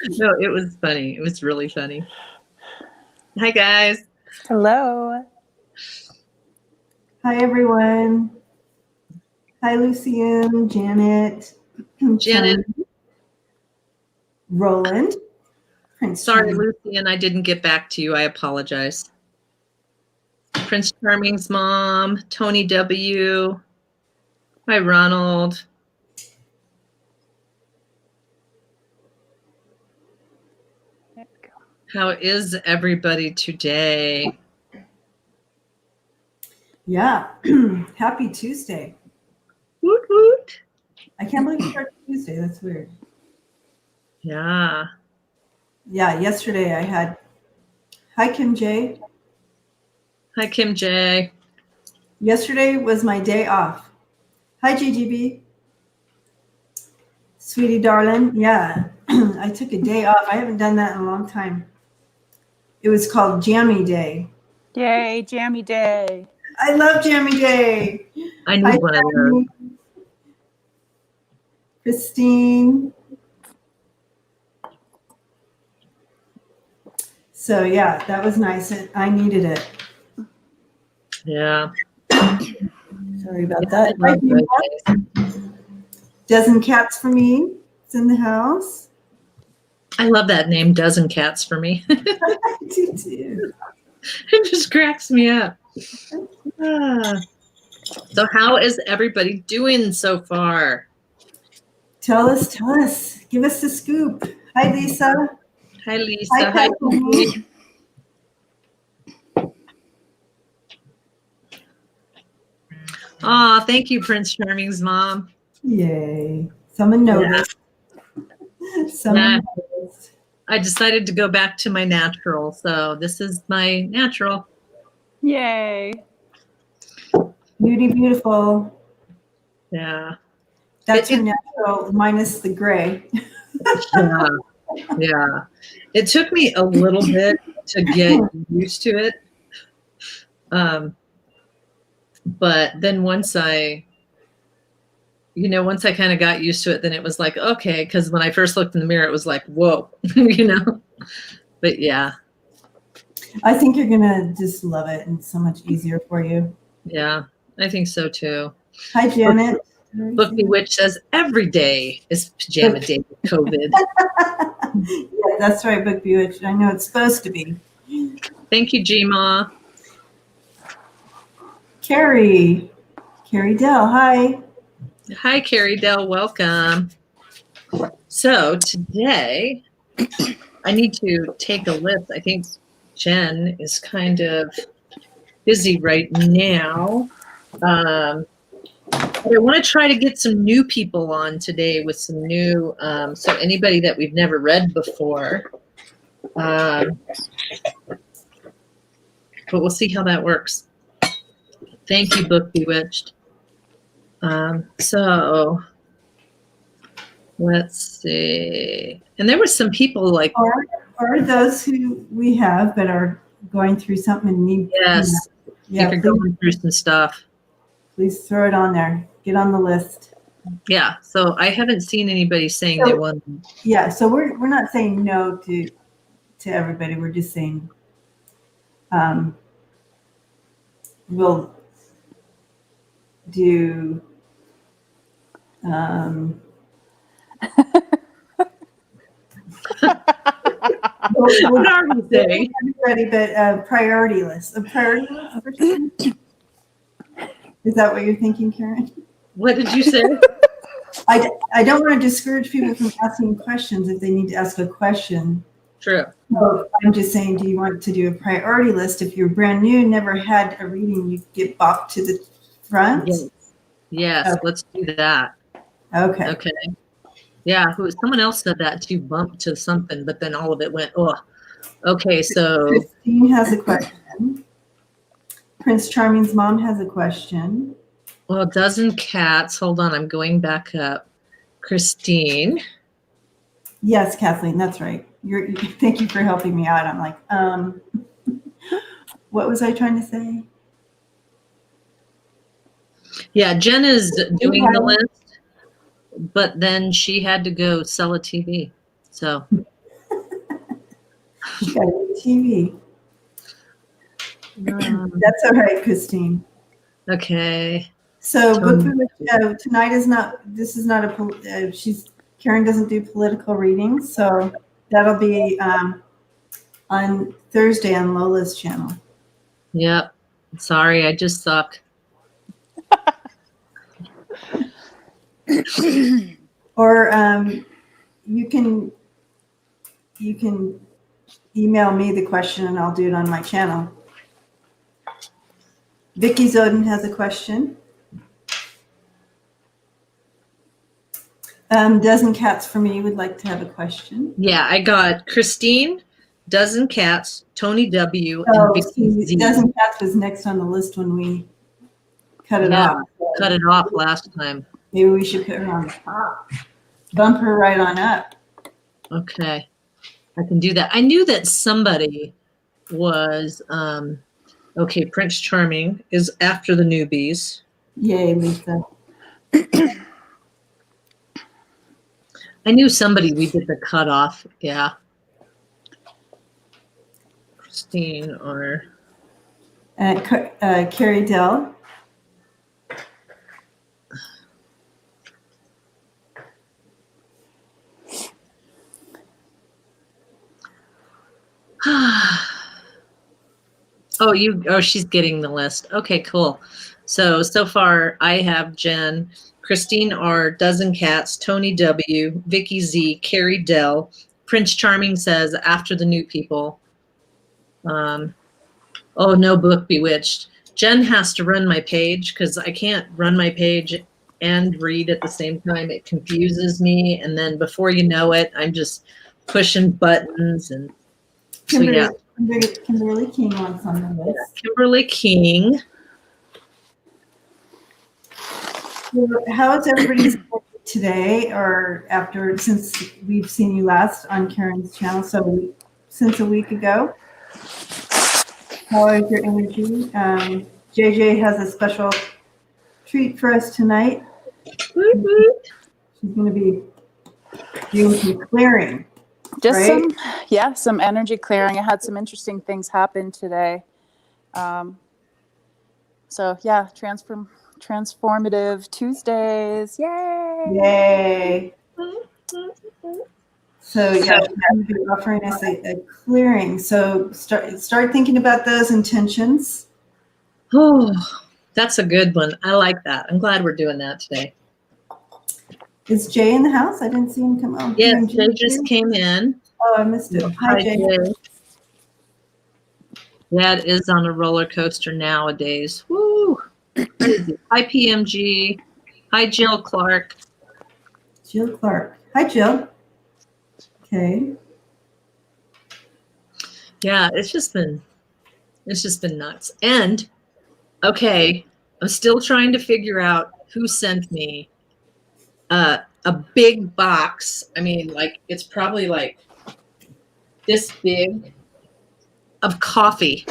No, it was funny. It was really funny. Hi, guys. Hello. Hi, everyone. Hi, Lucian, Janet, Janet. Roland. Prince Sorry, Charming. Lucy, and I didn't get back to you. I apologize. Prince Charming's mom, Tony W. Hi, Ronald. How is everybody today? Yeah. Happy Tuesday. Woot woot. I can't believe it started Tuesday. That's weird. Yeah. Yeah, yesterday I had... Hi, Kim J. Hi, Kim J. Yesterday was my day off. Hi, GGB. Sweetie darling. Yeah, I took a day off. I haven't done that in a long time. It was called Jammy Day. Yay, Jammy Day. I love Jammy Day. I need one of those. Christine. So yeah, that was nice. I needed it. Yeah. Sorry about that. Dozen cats for me. It's in the house. I love that name, Dozen Cats for me. I do too. It just cracks me up. So how is everybody doing so far? Tell us. Give us the scoop. Hi, Lisa. Hi, Lisa. Hi, Kathleen. Aw, thank you, Prince Charming's mom. Yay. Someone noticed. Yeah. Someone noticed. I decided to go back to my natural, so this is my natural. Yay. Beauty beautiful. Yeah. That's her natural minus the gray. Yeah. It took me a little bit to get used to it. But then once I kind of got used to it, then it was like, okay, because when I first looked in the mirror, it was like, whoa, But yeah. I think you're going to just love it, and it's so much easier for you. Yeah, I think so too. Hi, Janet. Book Bewitched says every day is pajama day with COVID. Yeah, that's right, Book Bewitched. I know it's supposed to be. Thank you, Gma. Carrie Dell, hi. Hi, Carrie Dell, welcome. So today, I need to take a list. I think Jen is kind of busy right now. But I want to try to get some new people on today with some new, so anybody that we've never read before. But we'll see how that works. Thank you, Book Bewitched. So let's see. And there were some people like... Or those who we have that are going through something and need... Yes. Yeah, if you're going through some stuff. Please throw it on there. Get on the list. Yeah. So I haven't seen anybody saying they want... Yeah. So we're not saying no to everybody. We're just saying we'll do... What are we saying? Ready, but a priority list. A priority list? Is that what you're thinking, Karen? What did you say? I don't want to discourage people from asking questions if they need to ask a question. True. So I'm just saying, do you want to do a priority list? If you're brand new, never had a reading, you get bopped to the front? Yes. Okay. Let's do that. Okay. Okay. Yeah, someone else said that too, bumped to something, but then all of it went, oh. Okay, so... Christine has a question. Prince Charming's mom has a question. Well, Dozen Cats. Hold on, I'm going back up. Christine. Yes, Kathleen, that's right. Thank you for helping me out. I'm like, what was I trying to say? Yeah, Jen is doing the list, but then she had to go sell a TV. So She got a new TV. Um, That's all right, Christine. okay. So book Tony. tonight is not. This is not a. Karen doesn't do political readings, so that'll be on Thursday on Lola's channel. Yep. Sorry, I just suck. Or you can email me the question and I'll do it on my channel. Vicky Zoden has a question. Dozen Cats for Me would like to have a question. Yeah, I got Christine, Dozen Cats, Tony W, Oh, and Vicky Z. Dozen Cats was next on the list when we cut it Yeah, off. So cut it off last time. maybe we should put her on the top. Bump her right on up. Okay. I can do that. I knew that somebody was okay, Prince Charming is after the newbies. Yay, Lisa. I knew somebody we did the cutoff. Yeah. Christine or Carrie Dell. she's getting the list. Okay, cool. So far I have Jen, Christine R, Dozen Cats, Tony W, Vicky Z, Carrie Dell, Prince Charming says after the new people. No book Bewitched. Jen has to run my page because I can't run my page and read at the same time. It confuses me. And then before you know it, I'm just pushing buttons. And so, yeah. Kimberly King wants on the list. Kimberly King. How is everybody's today or after, since we've seen you last on Karen's channel, so since a week ago? How is your energy? JJ has a special treat for us tonight. She's going to be doing some clearing. Just right? some energy clearing. I had some interesting things happen today. Transformative Tuesdays. Yay! So yeah, she's going to be offering us a clearing. So start thinking about those intentions. Oh, that's a good one. I like that. I'm glad we're doing that today. Is Jay in the house? I didn't see him come on. Yes, Jay just came in. Oh, I missed it. Hi, Jay. Dad is on a roller coaster nowadays. Woo! Crazy. Hi, PMG. Hi, Jill Clark. Jill Clark. Hi, Jill. Okay. Yeah, it's just been nuts. And okay, I'm still trying to figure out who sent me a big box. I mean, like it's probably like this big of coffee.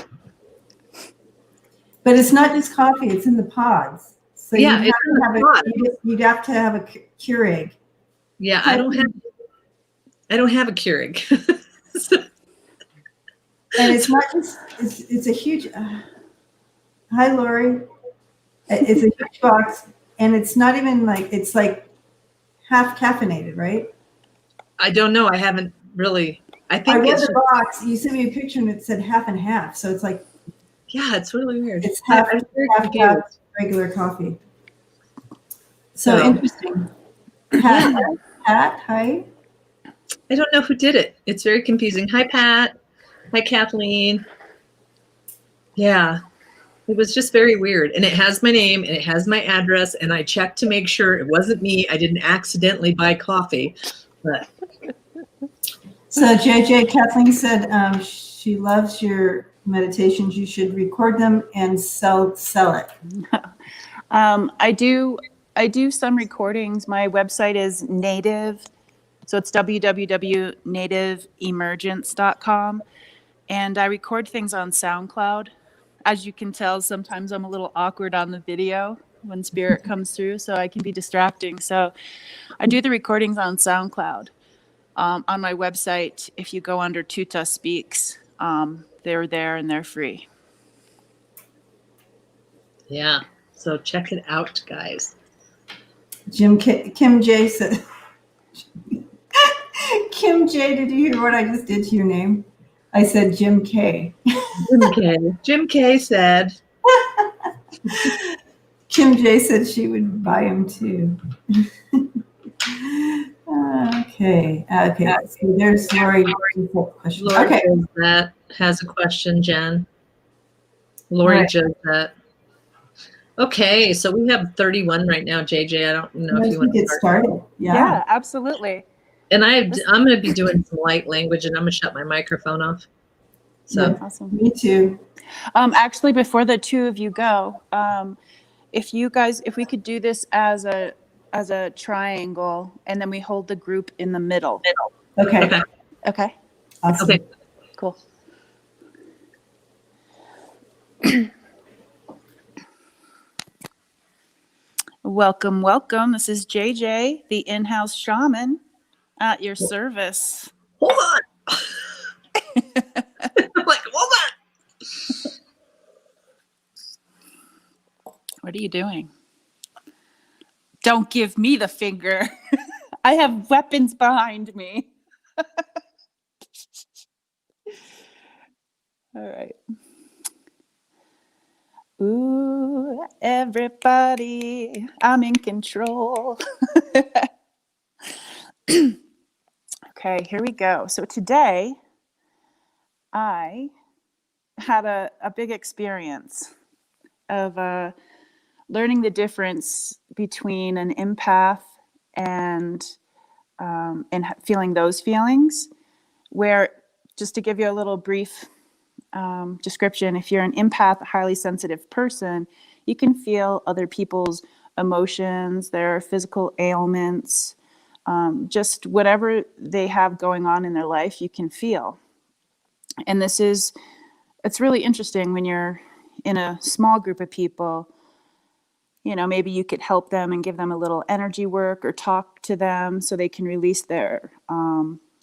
But it's not just coffee; it's in the pods. So yeah, you'd have to have a Keurig. Yeah, I don't have a Keurig. And it's not just, it's a huge, hi Lori. It's a huge box and it's not even like, it's like half caffeinated, right? I don't know. I haven't really, I think read it's the box. You sent me a picture and it said half and half. So it's like, yeah, it's really weird. It's half regular coffee. So interesting. Pat, hi. I don't know who did it. It's very confusing. Hi, Pat. Hi, Kathleen. Yeah, it was just very weird. And it has my name and it has my address. And I checked to make sure it wasn't me. I didn't accidentally buy coffee. But so JJ, Kathleen said she loves your meditations. You should record them and sell it. I do some recordings. My website is Native. So it's www.nativeemergence.com. And I record things on SoundCloud. As you can tell, sometimes I'm a little awkward on the video when spirit comes through, so I can be distracting. So I do the recordings on SoundCloud. On my website, if you go under Tuta Speaks, they're there and they're free. Yeah. So check it out, guys. Kim J said, Kim J, did you hear what I just did to your name? I said Jim K. Jim K. Jim K said, Kim J said she would buy him too. Okay. So there's Lori. Question. Lori Okay. Josette has a question, Jen. Lori Right. Josette. Okay, so we have 31 right now, JJ. I don't know if you want to get start. started. Yeah. Absolutely. And I'm going to be doing some light language, and I'm going to shut my microphone off. So Yeah. Awesome. Me too. Actually, before the two of you go, if we could do this as a triangle, and then we hold the group in the middle. Okay. okay, Okay. Awesome. okay. Cool. Welcome, welcome. This is JJ, the in-house shaman, at your service. Hold on. I'm like, hold on. What are you doing? Don't give me the finger. I have weapons behind me. All right. Ooh, everybody, I'm in control. Okay, here we go. So today, I had a big experience of learning the difference between an empath and feeling those feelings, where, just to give you a little brief description, if you're an empath, a highly sensitive person, you can feel other people's emotions, their physical ailments, just whatever they have going on in their life, you can feel. And it's really interesting when you're in a small group of people. Maybe you could help them and give them a little energy work or talk to them so they can release their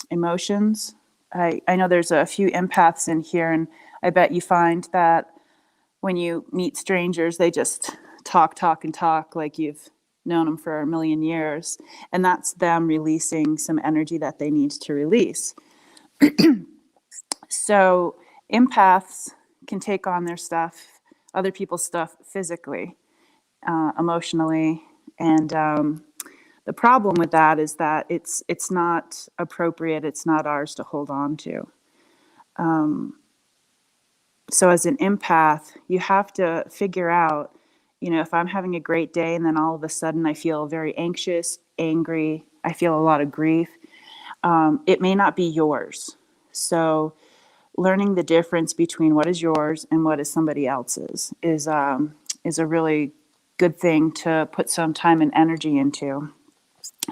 emotions. I know there's a few empaths in here, and I bet you find that when you meet strangers, they just talk like you've known them for a million years. And that's them releasing some energy that they need to release. So empaths can take on their stuff, other people's stuff physically, emotionally. And the problem with that is that it's not appropriate. It's not ours to hold on to. So as an empath, you have to figure out, if I'm having a great day and then all of a sudden I feel very anxious, angry, I feel a lot of grief, it may not be yours. So learning the difference between what is yours and what is somebody else's is a really good thing to put some time and energy into.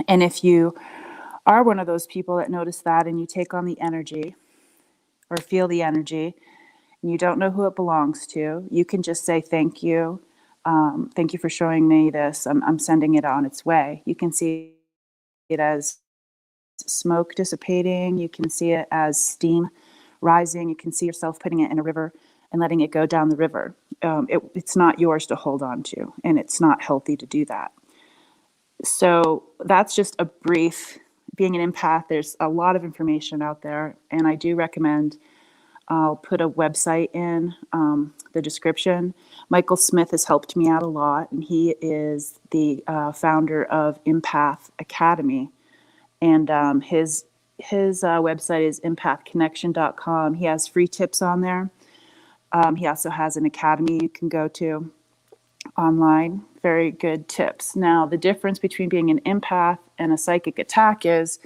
And if you are one of those people that notice that and you take on the energy or feel the energy and you don't know who it belongs to, you can just say, thank you. Thank you for showing me this. I'm sending it on its way. You can see it as smoke dissipating. You can see it as steam rising. You can see yourself putting it in a river and letting it go down the river. It's not yours to hold on to, and it's not healthy to do that. So that's just a brief. Being an empath, there's a lot of information out there, and I do recommend, I'll put a website in the description. Michael Smith has helped me out a lot, and he is the founder of Empath Academy. And his website is empathconnection.com. He has free tips on there. He also has an academy you can go to online. Very good tips. Now, the difference between being an empath and a psychic attack is,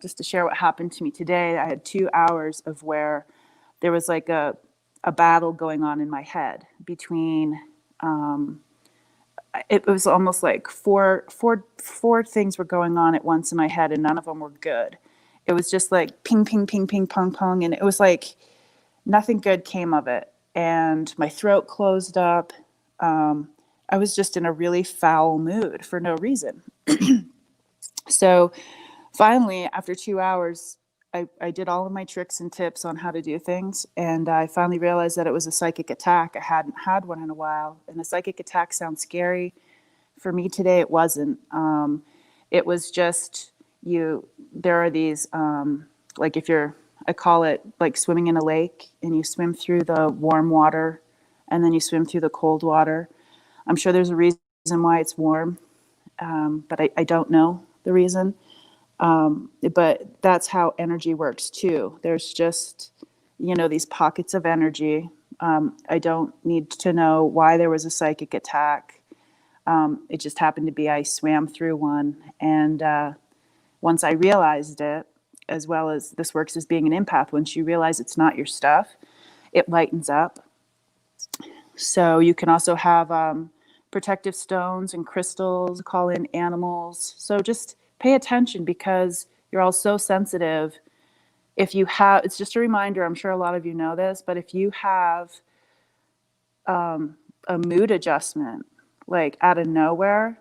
just to share what happened to me today, I had 2 hours of where there was like a battle going on in my head between, it was almost like four things were going on at once in my head, and none of them were good. It was just like ping, ping, ping, ping, pong, pong. And it was like nothing good came of it. And my throat closed up. I was just in a really foul mood for no reason. So Finally, after 2 hours, I did all of my tricks and tips on how to do things. And I finally realized that it was a psychic attack. I hadn't had one in a while. And a psychic attack sounds scary. For me today, it wasn't. It was just there are these, like if you're, I call it like swimming in a lake and you swim through the warm water and then you swim through the cold water. I'm sure there's a reason why it's warm, but I don't know the reason. But that's how energy works too. There's just, these pockets of energy. I don't need to know why there was a psychic attack. It just happened to be I swam through one. And once I realized it, as well as this works as being an empath, once you realize it's not your stuff, it lightens up. So you can also have protective stones and crystals, call in animals. So just pay attention because you're all so sensitive. If you have, it's just a reminder, I'm sure a lot of you know this, but if you have a mood adjustment, like out of nowhere,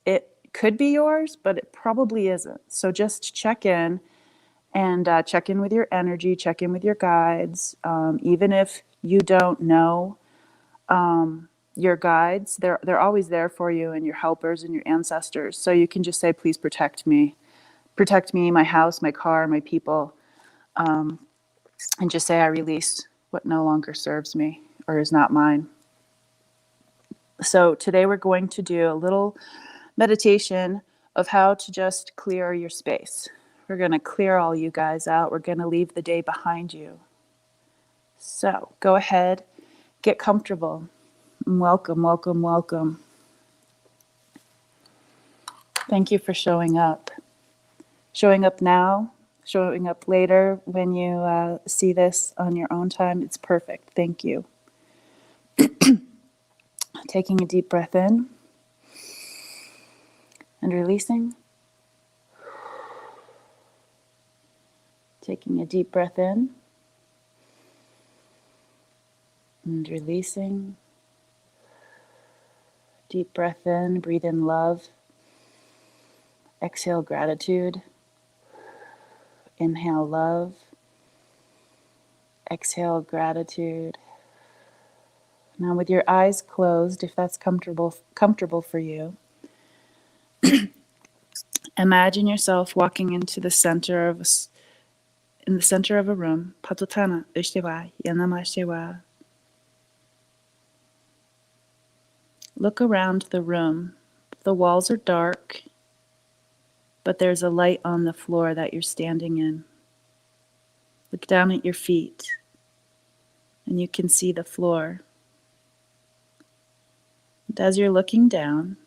it could be yours, but it probably isn't. So just check in and check in with your energy, check in with your guides. Even if you don't know your guides, they're always there for you, and your helpers and your ancestors. So you can just say, please protect me, my house, my car, my people, and just say, I release what no longer serves me or is not mine. So today we're going to do a little meditation of how to just clear your space. We're going to clear all you guys out. We're going to leave the day behind you. So go ahead, get comfortable. Welcome, welcome, welcome. Thank you for showing up. Showing up now, showing up later when you see this on your own time. It's perfect. Thank you. Taking a deep breath in and releasing. Taking a deep breath in and releasing. Deep breath in, breathe in love. Exhale gratitude. Inhale love. Exhale gratitude. Now with your eyes closed, if that's comfortable for you, imagine yourself walking into the center of a room. Patutana Ishtiwa, Yanama Shiwa. Look around the room. The walls are dark, but there's a light on the floor that you're standing in. Look down at your feet, and you can see the floor. And as you're looking down,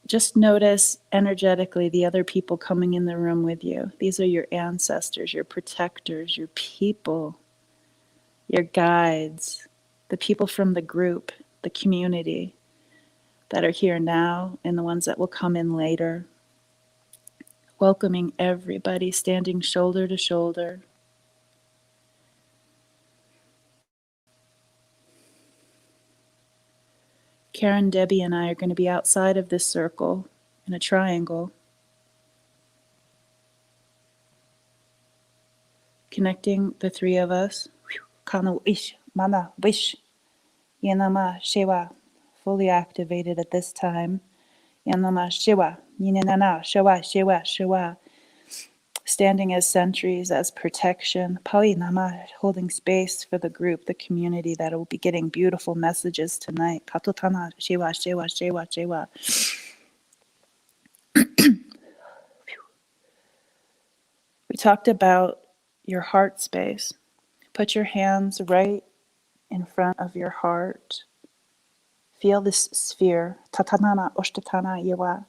just notice energetically the other people coming in the room with you. These are your ancestors, your protectors, your people, your guides, the people from the group, the community that are here now and the ones that will come in later. Welcoming everybody, standing shoulder to shoulder. Karen, Debbie, and I are going to be outside of this circle in a triangle, connecting the three of us. Kana wish, mana wish, yanama shewa, fully activated at this time. Yanama shewa, yinana shewa, shewa, shewa. Standing as sentries, as protection. Pali nama, holding space for the group, the community that will be getting beautiful messages tonight. Katutana, shewa, shewa, shewa, shewa. We talked about your heart space. Put your hands right in front of your heart. Feel this sphere. Tatanana, oshtatana, yewa.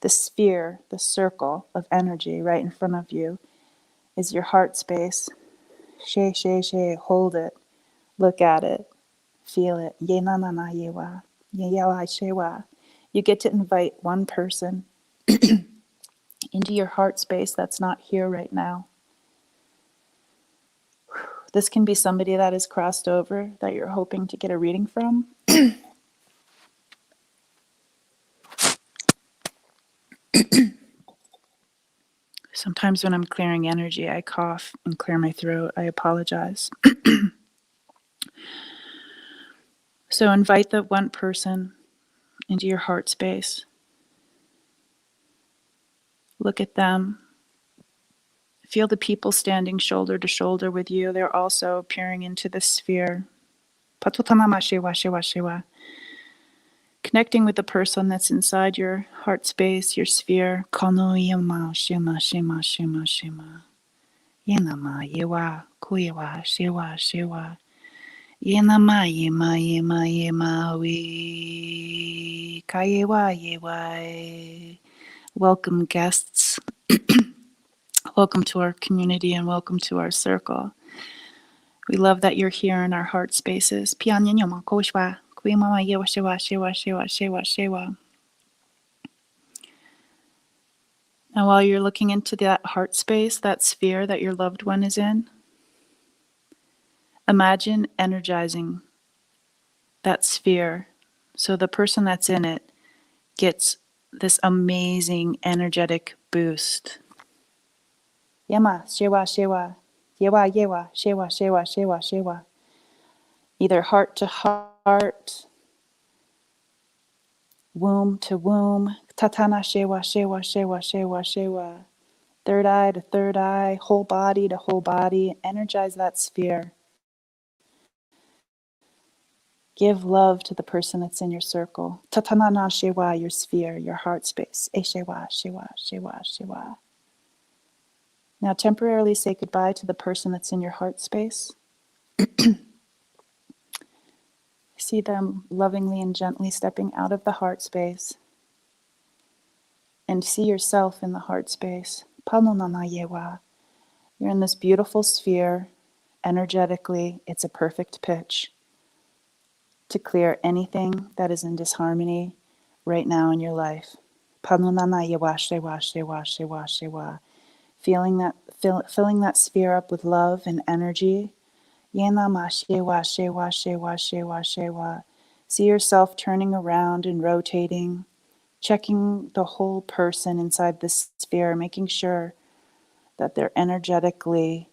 The sphere, the circle of energy right in front of you is your heart space. She, she, she, hold it. Look at it. Feel it. Ye na na na yewa. Ye yawa shewa. You get to invite one person into your heart space that's not here right now. This can be somebody that is crossed over that you're hoping to get a reading from. Sometimes when I'm clearing energy, I cough and clear my throat. I apologize. So invite that one person into your heart space. Look at them. Feel the people standing shoulder to shoulder with you. They're also peering into the sphere. Patutanama shewa shewa shewa. Connecting with the person that's inside your heart space, your sphere. Kono yama shima shima shima shima. Yenama yewa kuyewa shewa shewa. Yenama yema yema yema we. Kayewa yewa. Welcome, guests. Welcome to our community and welcome to our circle. We love that you're here in our heart spaces. Pianyanyama koshwa. Kuimama yewa shewa shewa shewa shewa shewa. Now, while you're looking into that heart space, that sphere that your loved one is in, imagine energizing that sphere so the person that's in it gets this amazing energetic boost. Yama, shewa, shewa, yewa, yewa, shewa, shewa, shewa, shewa. Either heart to heart, womb to womb, tatana, shewa, shewa, shewa, shewa, shewa. Third eye to third eye, whole body to whole body. Energize that sphere. Give love to the person that's in your circle. Tatanana shewa, your sphere, your heart space. E shewa, shewa, shewa, shewa. Now temporarily say goodbye to the person that's in your heart space. See them lovingly and gently stepping out of the heart space. And see yourself in the heart space. Panonana yewa. You're in this beautiful sphere. Energetically, it's a perfect pitch to clear anything that is in disharmony right now in your life. Panonana yewa shewa shewa shewa shewa. Filling that sphere up with love and energy. Yenama shewa shewa shewa shewa shewa. See yourself turning around and rotating, checking the whole person inside this sphere, making sure that they're energetically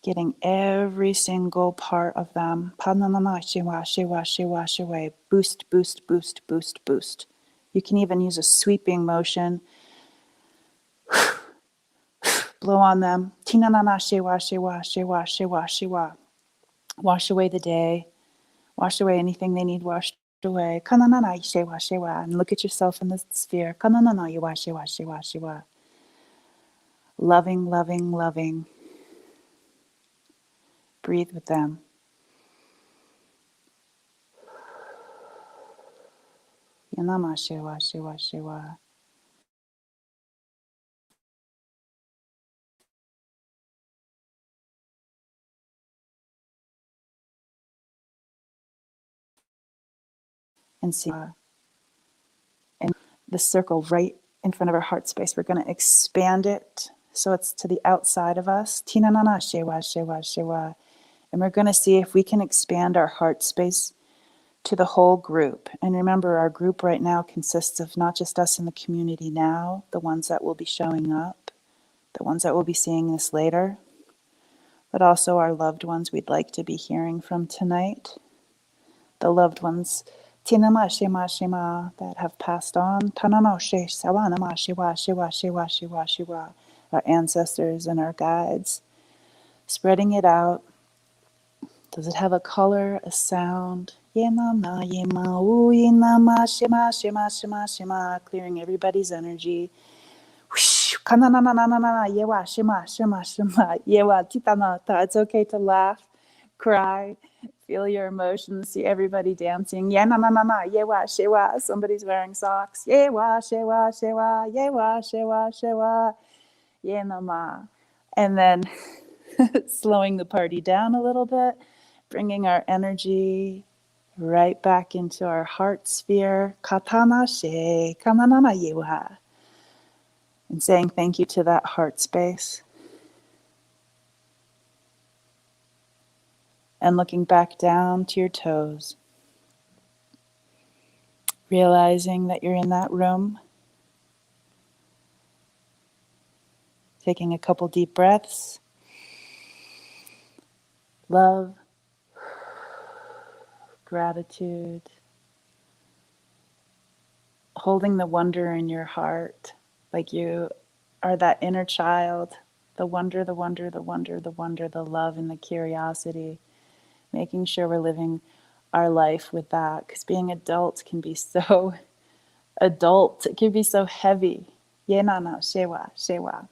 getting every single part of them. Pananama shewa shewa shewa shewa. Boost, boost, boost, boost, boost. You can even use a sweeping motion. Blow on them. Tinanana shewa shewa shewa shewa shewa. Wash away the day. Wash away anything they need washed away. Kananana shewa shewa. And look at yourself in the sphere. Kananana yewa shewa shewa shewa. Loving, loving, loving. Breathe with them. Yanama shewa shewa shewa. And see and the circle right in front of our heart space. We're going to expand it so it's to the outside of us. Tinanana shewa shewa shewa. And we're going to see if we can expand our heart space to the whole group. And remember, our group right now consists of not just us in the community now, the ones that will be showing up, the ones that will be seeing this later, but also our loved ones we'd like to be hearing from tonight. The loved ones, Tinama Shema Shema, that have passed on. Tanano She Sawanama Shiwa Shiwa Shiwa Shiwa Shiwa, our ancestors and our guides. Spreading it out. Does it have a color, a sound? Yenama Yema U Yenama Shema Shema Shema Shema, clearing everybody's energy. Kananananana Yewa Shema Shema Shema Yewa Titanata. It's okay to laugh, cry. Feel your emotions, see everybody dancing. Yeah, na na na na, yewa, shewa. Somebody's wearing socks. Yewa, shewa, shewa, yewa, shewa, shewa. Yeah, na ma. And then slowing the party down a little bit, bringing our energy right back into our heart sphere. Katana she, kananana yewa. And saying thank you to that heart space. And looking back down to your toes, realizing that you're in that room, Taking a couple deep breaths. Love, gratitude, holding the wonder in your heart, like you are that inner child, the wonder, the wonder, the wonder, the wonder, the love and the curiosity, making sure we're living our life with that, because being adult can be so adult, it can be so heavy. Yenana, shewa, shewa.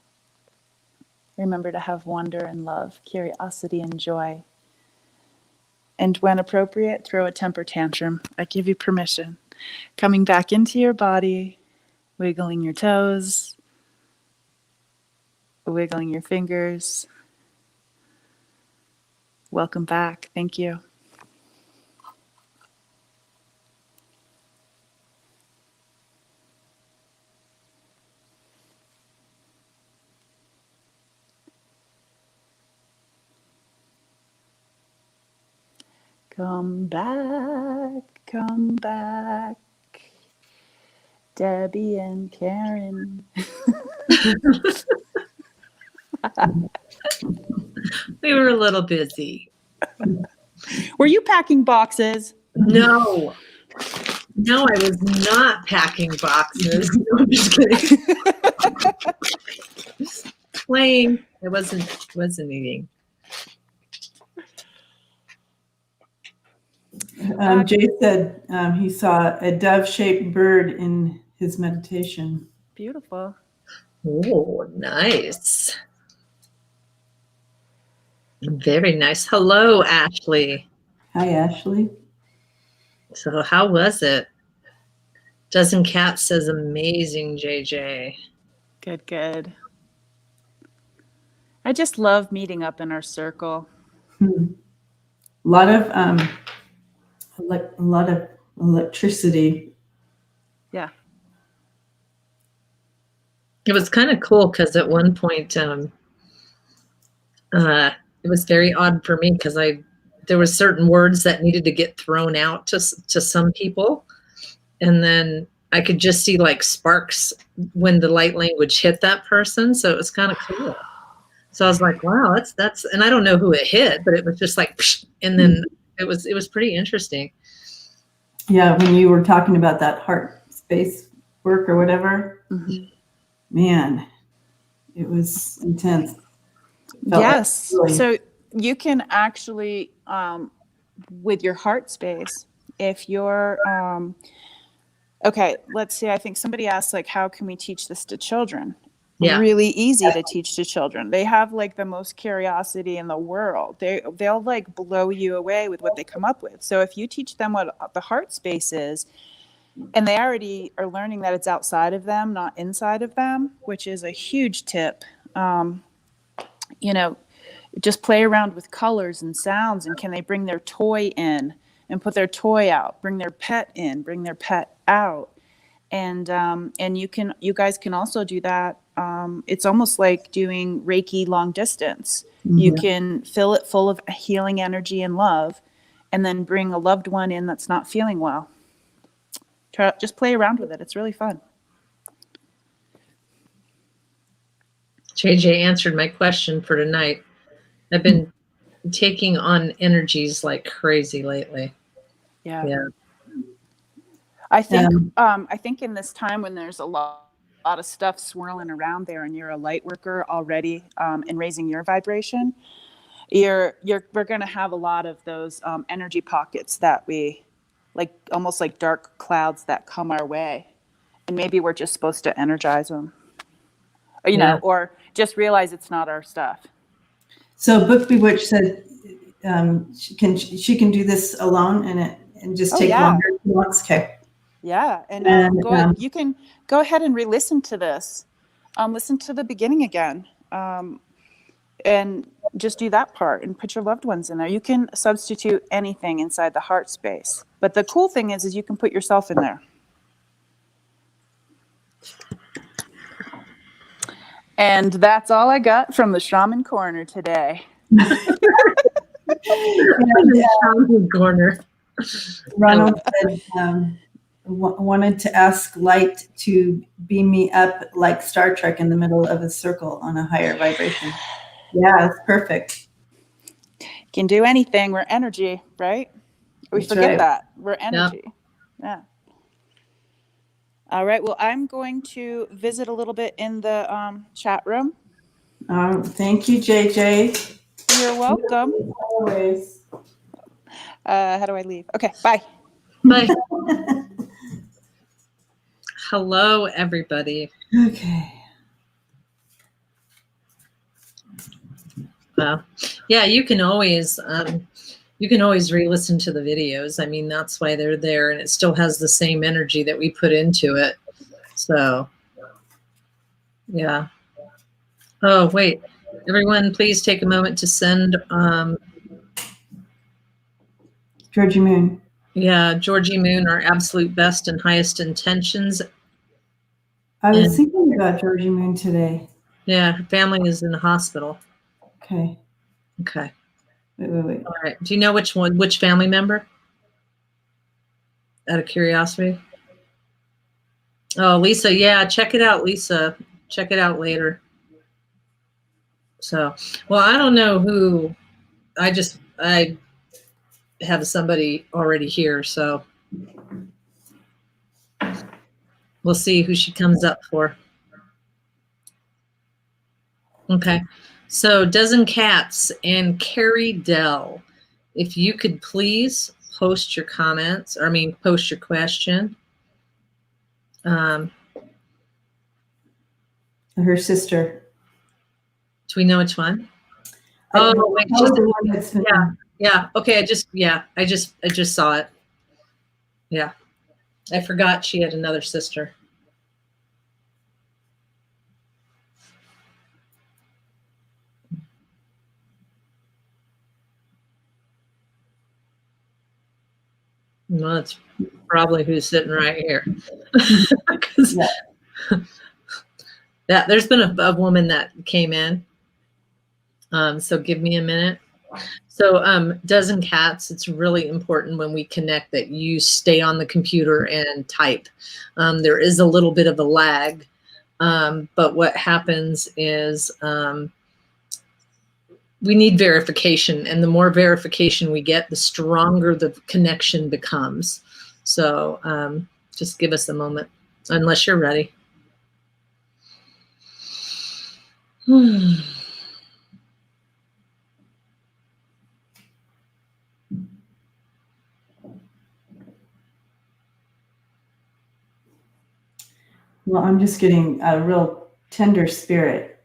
Remember to have wonder and love, curiosity and joy. And when appropriate, throw a temper tantrum. I give you permission. Coming back into your body, wiggling your toes, wiggling your fingers. Welcome back. Thank you. Come back, Debbie and Karen. We were a little busy. Were you packing boxes? No, I was not packing boxes. No, I'm just kidding. Just playing. I wasn't eating. Jay said he saw a dove-shaped bird in his meditation. Beautiful. Oh, nice. Very nice. Hello, Ashley. Hi, Ashley. So how was it? Dozen Cat says amazing, JJ. Good. I just love meeting up in our circle. A lot of electricity. Yeah. It was kind of cool because at one point it was very odd for me because there were certain words that needed to get thrown out to some people, and then I could just see like sparks when the light language hit that person. So it was kind of cool. So I was like, wow, that's, and I don't know who it hit, but it was just like, psh, and then it was pretty interesting. Yeah, when you were talking about that heart space work or whatever, man, it was intense. Yes. Like really. So you can actually, with your heart space, if you're, okay, let's see, I think somebody asked, like, how can we teach this to children? Yeah. Really easy to teach to children. They have like the most curiosity in the world. They'll like blow you away with what they come up with. So if you teach them what the heart space is, and they already are learning that it's outside of them, not inside of them, which is a huge tip. Just play around with colors and sounds, and can they bring their toy in and put their toy out, bring their pet in, bring their pet out. And you guys can also do that. It's almost like doing Reiki long distance. Mm-hmm. You can fill it full of healing energy and love, and then bring a loved one in that's not feeling well. Just play around with it. It's really fun. JJ answered my question for tonight. I've been taking on energies like crazy lately. Yeah. I think in this time when there's a lot of stuff swirling around there, and you're a light worker already, and raising your vibration, we're going to have a lot of those energy pockets that we like, almost like dark clouds that come our way, and maybe we're just supposed to energize them, or just realize it's not our stuff. So Book Bewitched said she can do this alone and just take longer if she wants. Okay. Yeah, and you can go ahead and re-listen to this. Listen to the beginning again, and just do that part and put your loved ones in there. You can substitute anything inside the heart space, but the cool thing is you can put yourself in there. And that's all I got from the Shaman Corner today. Shaman Corner. Ronald said, wanted to ask light to beam me up like Star Trek in the middle of a circle on a higher vibration. Yeah, it's perfect. Can do anything. We're energy, right? We That's forget right. that. We're energy. Yeah. All right. Well, I'm going to visit a little bit in the chat room. Thank you, JJ. You're welcome. Always. How do I leave? Okay. Bye. Bye. Hello, everybody. Okay. Well, yeah, you can always re-listen to the videos. I mean, that's why they're there, and it still has the same energy that we put into it. So, yeah. Oh, wait. Everyone, please take a moment to send, Georgie Moon. yeah, Georgie Moon, our absolute best and highest intentions. I was And, thinking about Georgie Moon today. yeah, her family is in the hospital. Okay. Okay. Wait. All right. Do you know which family member? Out of curiosity. Oh, Lisa. Yeah, check it out, Lisa. Check it out later. So, well, I don't know who. I have somebody already here, so we'll see who she comes up for. Okay. So, Dozen Cats and Carrie Dell, if you could please post your comments, post your question. Her sister. Do we know which one? Oh, wait, the one that's been, yeah. Okay, I just saw it. Yeah. I forgot she had another sister. Well, that's probably who's sitting right here. Yeah. There's been a woman that came in. So give me a minute. So Dozen Cats, it's really important when we connect that you stay on the computer and type. There is a little bit of a lag, but what happens is we need verification, and the more verification we get, the stronger the connection becomes. So just give us a moment, unless you're ready. Well, I'm just getting a real tender spirit.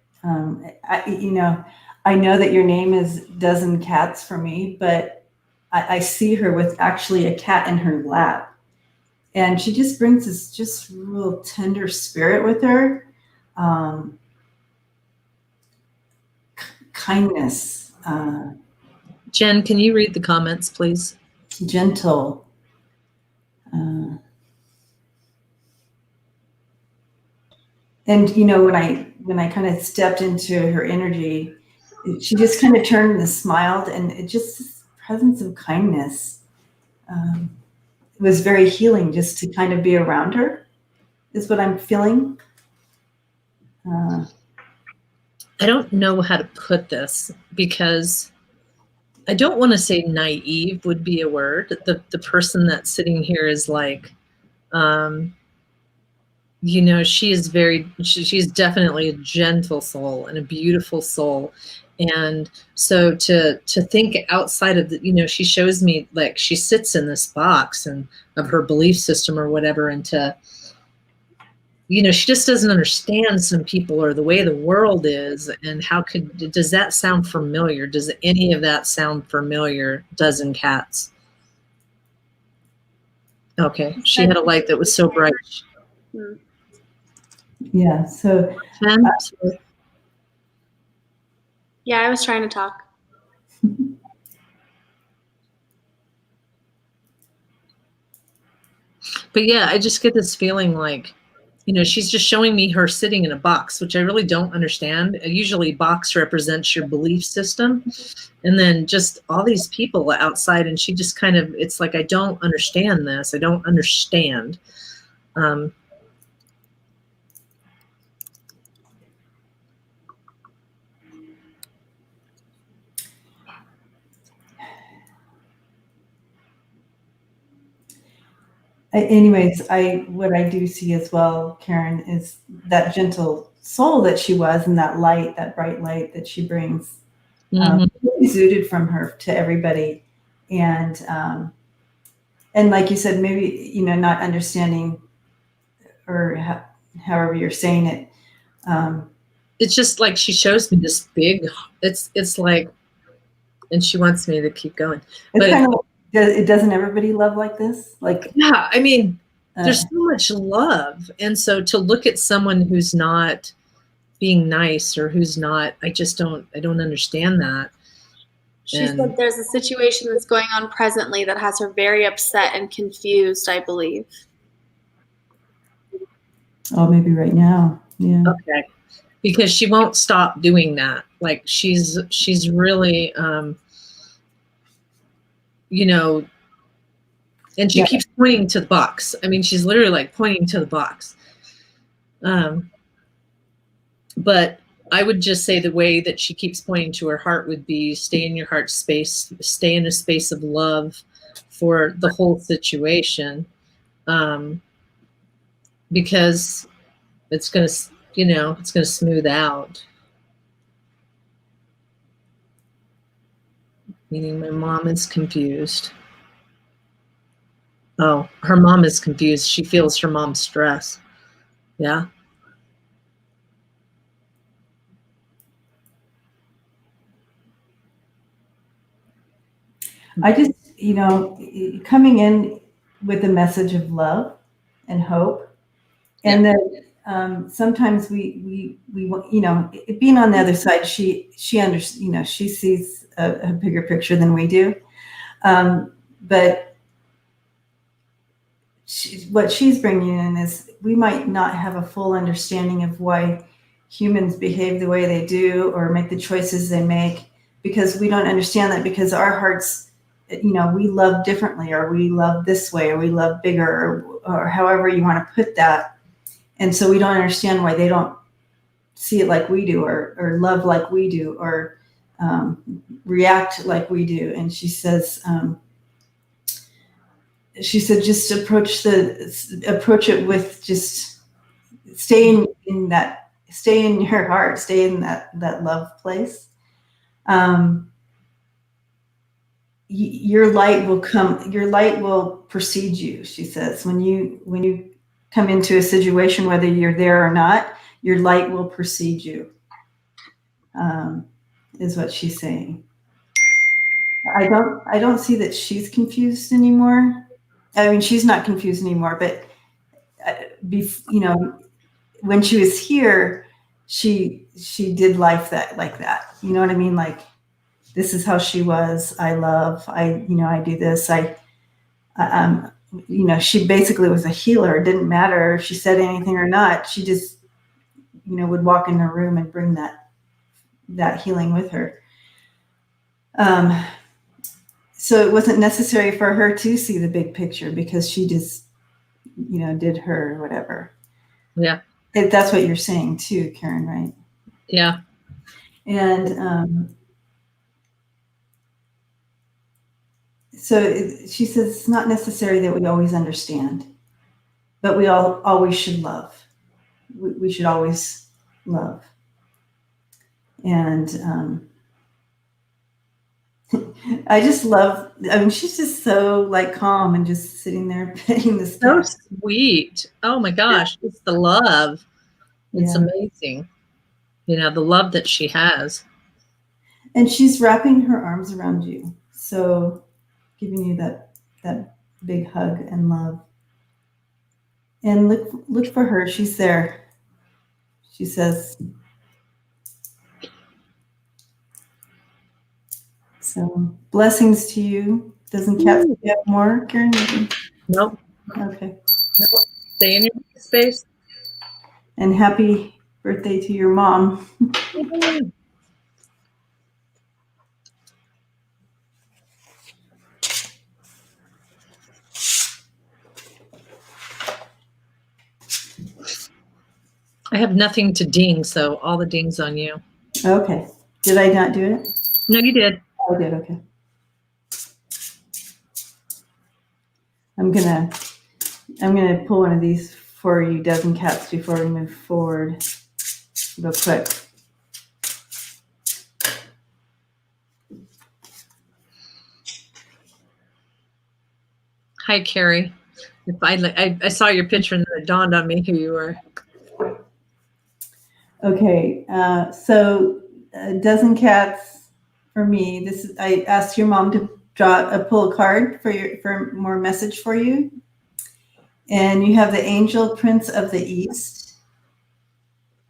I know that your name is Dozen Cats for me, but I see her with actually a cat in her lap. And she just brings this just real tender spirit with her. Kindness. Jen, can you read the comments, please? Gentle. And when I kind of stepped into her energy, she just kind of turned and smiled, and it just this presence of kindness. It was very healing just to kind of be around her, is what I'm feeling. I don't know how to put this, because I don't want to say naive would be a word. The person that's sitting here is like, she's definitely a gentle soul and a beautiful soul. And so to think outside of she shows me, like, she sits in this box and of her belief system or whatever, and she just doesn't understand some people or the way the world is. And does that sound familiar? Does any of that sound familiar, Dozen Cats? Okay, she had a light that was so bright. Yeah, so. Yeah, I was trying to talk. But yeah, I just get this feeling like she's just showing me her sitting in a box, which I really don't understand. Usually box represents your belief system. And then just all these people outside, and she just kind of, it's like, I don't understand this. I don't understand. Anyways, what I do see as well, Karen, is that gentle soul that she was, and that light, that bright light that she brings, exuded from her to everybody, and like you said, maybe not understanding, or however you're saying it. It's just like she shows me this big. It's like, and she wants me to keep going. It's kind of. It doesn't everybody love like this? Like, yeah, I mean, there's so much love. And so to look at someone who's not being nice, or who's not, I don't understand that. She said there's a situation that's going on presently that has her very upset and confused, I believe. Oh, maybe right now. Yeah. Okay. Because she won't stop doing that. Like she's really, and she keeps pointing to the box. I mean, she's literally like pointing to the box. But I would just say the way that she keeps pointing to her heart would be stay in your heart space, stay in a space of love for the whole situation. Because it's going to, it's going to smooth out. Meaning my mom is confused. Oh, her mom is confused. She feels her mom's stress. Yeah. I just, coming in with a message of love and hope. And then sometimes we being on the other side, she understands, she sees a bigger picture than we do. But what she's bringing in is we might not have a full understanding of why humans behave the way they do or make the choices they make, because we don't understand that, because our hearts, we love differently, or we love this way, or we love bigger, or however you want to put that. And so we don't understand why they don't see it like we do, or love like we do, or react like we do. And she said, just approach it with just stay in your heart, stay in that love place. Your light will come, your light will precede you, she says. When you come into a situation, whether you're there or not, your light will precede you, is what she's saying. I don't see that she's confused anymore. I mean, she's not confused anymore, but when she was here, she did life like that. You know what I mean? Like, this is how she was. I do this. She basically was a healer. It didn't matter if she said anything or not. She just, would walk in her room and bring that healing with her. So it wasn't necessary for her to see the big picture, because she just, did her whatever. Yeah. That's what you're saying too, Karen, right? Yeah. And so she says it's not necessary that we always understand, but we always should love. We should always love. And I just love, she's just so like calm and just sitting there petting this. So sweet. Oh my gosh. It's the love. It's amazing. The love that she has. And she's wrapping her arms around you. So giving you that big hug and love. And look for her. She's there. She says, so blessings to you. Doesn't Kat have more, Karen? Nope. Okay. Nope. Stay in your space. And happy birthday to your mom. I have nothing to ding, so all the dings on you. Okay. Did I not do it? No, you did. Oh, I did. Okay. I'm gonna pull one of these for you, dozen cats, before we move forward. Real quick. Hi, Carrie. If I saw your picture and it dawned on me who you were. Okay. So a dozen cats for me. This is, I asked your mom to pull a card for more message for you. And you have the Angel Prince of the East,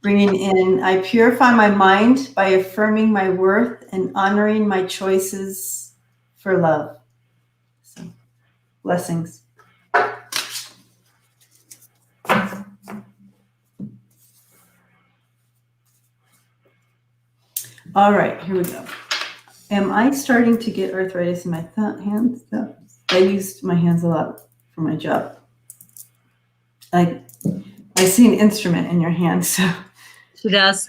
bringing in, I purify my mind by affirming my worth and honoring my choices for love. So, blessings. All right, here we go. Am I starting to get arthritis in my hands? I used my hands a lot for my job. I see an instrument in your hand, so. She does.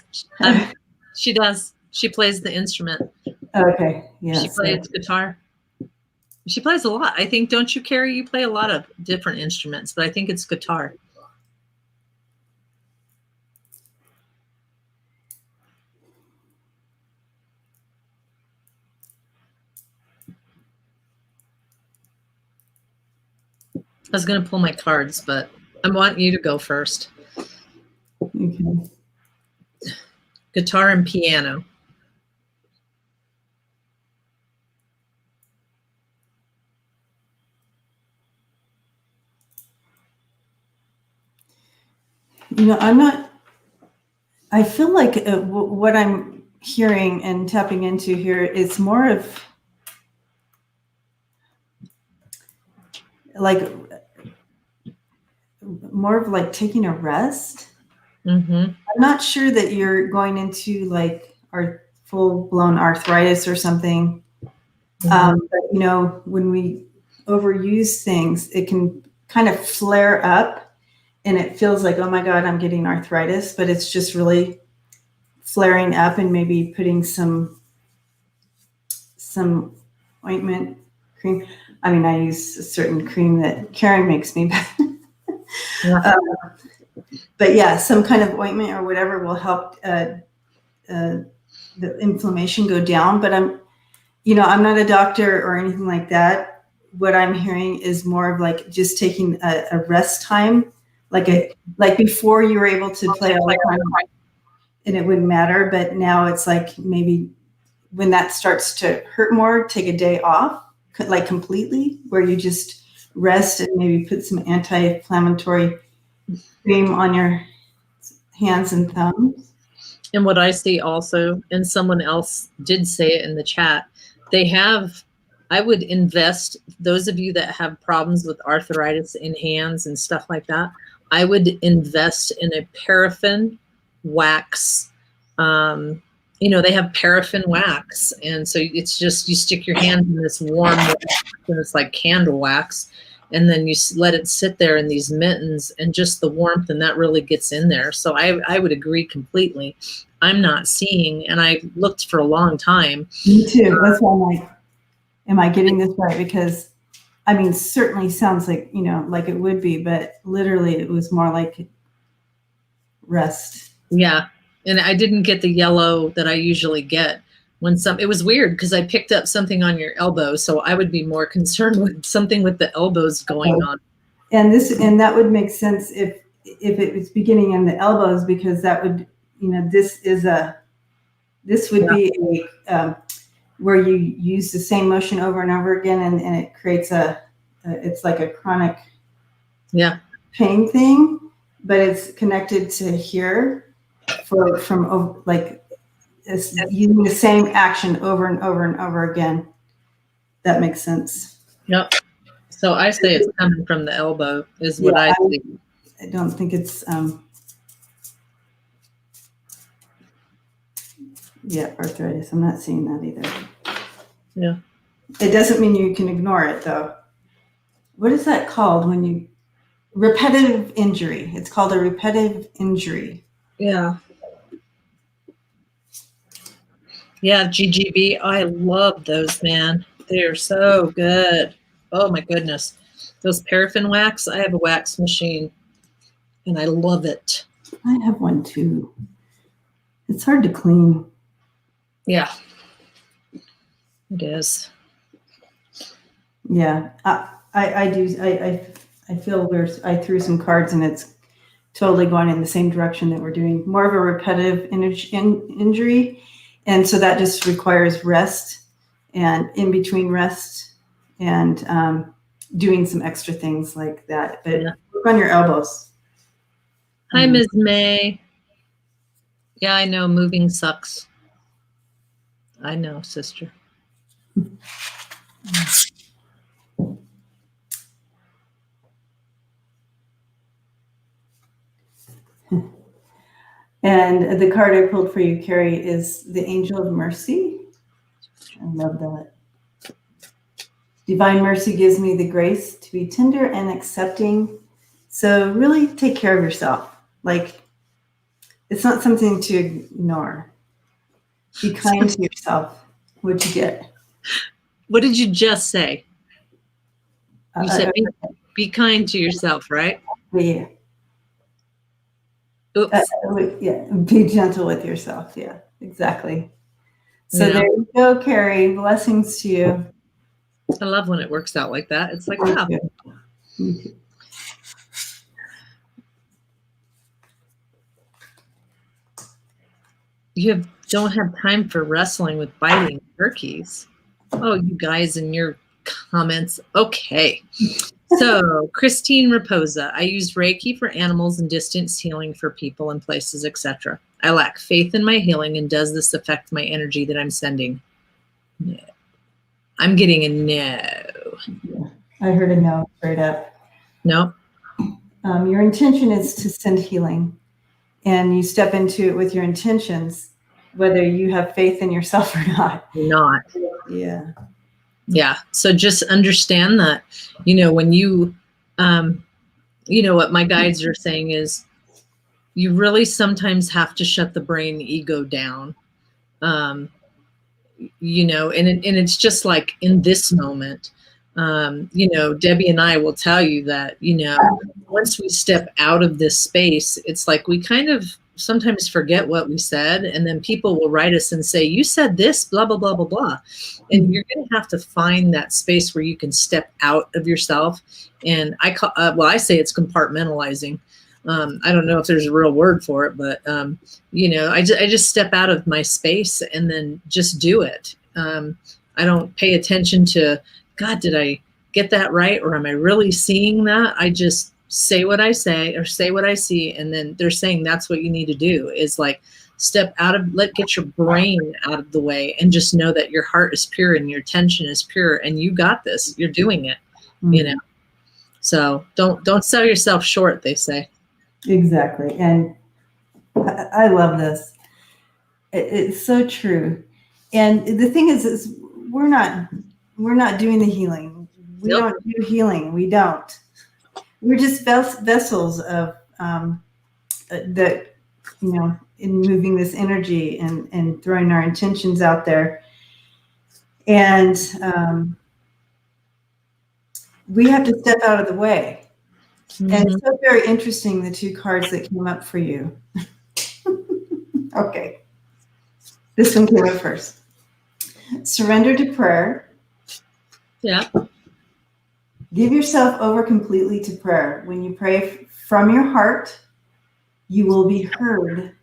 She does. She plays the instrument. Okay, yes. She plays guitar. She plays a lot. I think, don't you, Carrie? You play a lot of different instruments, but I think it's guitar. I was going to pull my cards, but I want you to go first. Okay. Guitar and piano. You know, I feel like what I'm hearing and tapping into here is more of like taking a rest. Mm-hmm. I'm not sure that you're going into like our full-blown arthritis or something. Mm-hmm. But you know, when we overuse things, it can kind of flare up and it feels like, oh my God, I'm getting arthritis, but it's just really flaring up, and maybe putting some ointment cream. I mean, I use a certain cream that Karen makes me, Yeah. But yeah, some kind of ointment or whatever will help the inflammation go down. But I'm not a doctor or anything like that. What I'm hearing is more of like just taking a rest time, like before you were able to play all the time and it wouldn't matter. But now it's like maybe when that starts to hurt more, take a day off, like completely, where you just rest and maybe put some anti-inflammatory cream on your hands and thumbs. And what I see also, and someone else did say it in the chat, I would invest, those of you that have problems with arthritis in hands and stuff like that, I would invest in a paraffin wax. They have paraffin wax. And so it's just, you stick your hand in this warm wax, and it's like candle wax. And then you let it sit there in these mittens, and just the warmth, and that really gets in there. So I would agree completely. I'm not seeing, and I looked for a long time. Me too. That's why I'm like, am I getting this right? Because, I mean, certainly sounds like, like it would be, but literally it was more like rest. Yeah. And I didn't get the yellow that I usually get it was weird because I picked up something on your elbow. So I would be more concerned with something with the elbows going on. And that would make sense if it was beginning in the elbows, because that would, this would be a, where you use the same motion over and over again, and it creates it's like a chronic pain thing, but it's connected to here it's using the same action over and over and over again. That makes sense. Yep. So I say it's coming from the elbow is what I think. I don't think it's Yeah, arthritis. I'm not seeing that either. Yeah. It doesn't mean you can ignore it, though. What is that called when you repetitive injury? It's called a repetitive injury. Yeah. Yeah, GGB. I love those, man. They're so good. Oh my goodness. Those paraffin wax. I have a wax machine and I love it. I have one too. It's hard to clean. Yeah. It is. Yeah, I do. I feel I threw some cards and it's totally going in the same direction that we're doing. More of a repetitive injury. And so that just requires rest and in between rest and doing some extra things like that. But Yeah. work on your elbows. Hi, Ms. May. Yeah, I know moving sucks. I know, sister. And the card I pulled for you, Carrie, is the Angel of Mercy. I love that. Divine mercy gives me the grace to be tender and accepting. So really take care of yourself. Like, it's not something to ignore. Be kind to yourself. What'd you get? What did you just say? You said be kind to yourself, right? Yeah. Oops. Yeah. Be gentle with yourself. Yeah, exactly. So Yeah. there you go, Carrie. Blessings to you. I love when it works out like that. It's like, Me wow. too. Me too. You don't have time for wrestling with biting turkeys. Oh, you guys and your comments. Okay. So, Christine Raposa, I use Reiki for animals and distance healing for people and places, etc. I lack faith in my healing, and does this affect my energy that I'm sending? No. I'm getting a no. Yeah. I heard a no straight up. No? Your intention is to send healing, and you step into it with your intentions, whether you have faith in yourself or not. Not. Yeah. Yeah. So just understand that, when you what my guides are saying is you really sometimes have to shut the brain ego down. And it's just like in this moment, Debbie and I will tell you that, once we step out of this space, it's like we kind of sometimes forget what we said, and then people will write us and say, you said this, blah, blah, blah, blah, blah. And you're going to have to find that space where you can step out of yourself. And I say it's compartmentalizing. I don't know if there's a real word for it, but, I just step out of my space and then just do it. I don't pay attention to, God, did I get that right? Or am I really seeing that? I just say what I say or say what I see. And then they're saying that's what you need to do is like step out of, get your brain out of the way and just know that your heart is pure and your attention is pure and you got this, you're doing it, So don't sell yourself short, they say. Exactly. And I love this. It's so true. And the thing is we're not doing the healing. We Nope. don't do healing. We don't. We're just vessels of that, in moving this energy and throwing our intentions out there. And we have to step out of the way. Mm-hmm. And it's so very interesting, the two cards that came up for you. Okay. This one came up first. Surrender to prayer. Yeah. Give yourself over completely to prayer. When you pray from your heart, you will be heard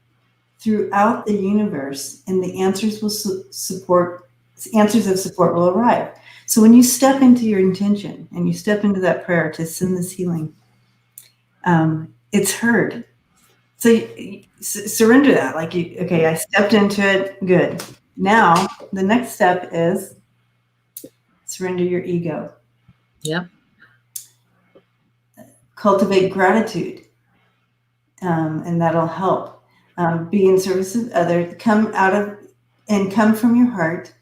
throughout the universe, and the answers of support will arrive. So when you step into your intention and you step into that prayer to send this healing, it's heard. So you surrender that. Like, okay, I stepped into it. Good. Now the next step is surrender your ego. Yeah. Cultivate gratitude, and that'll help. Be in service of others. Come out of and come from your heart.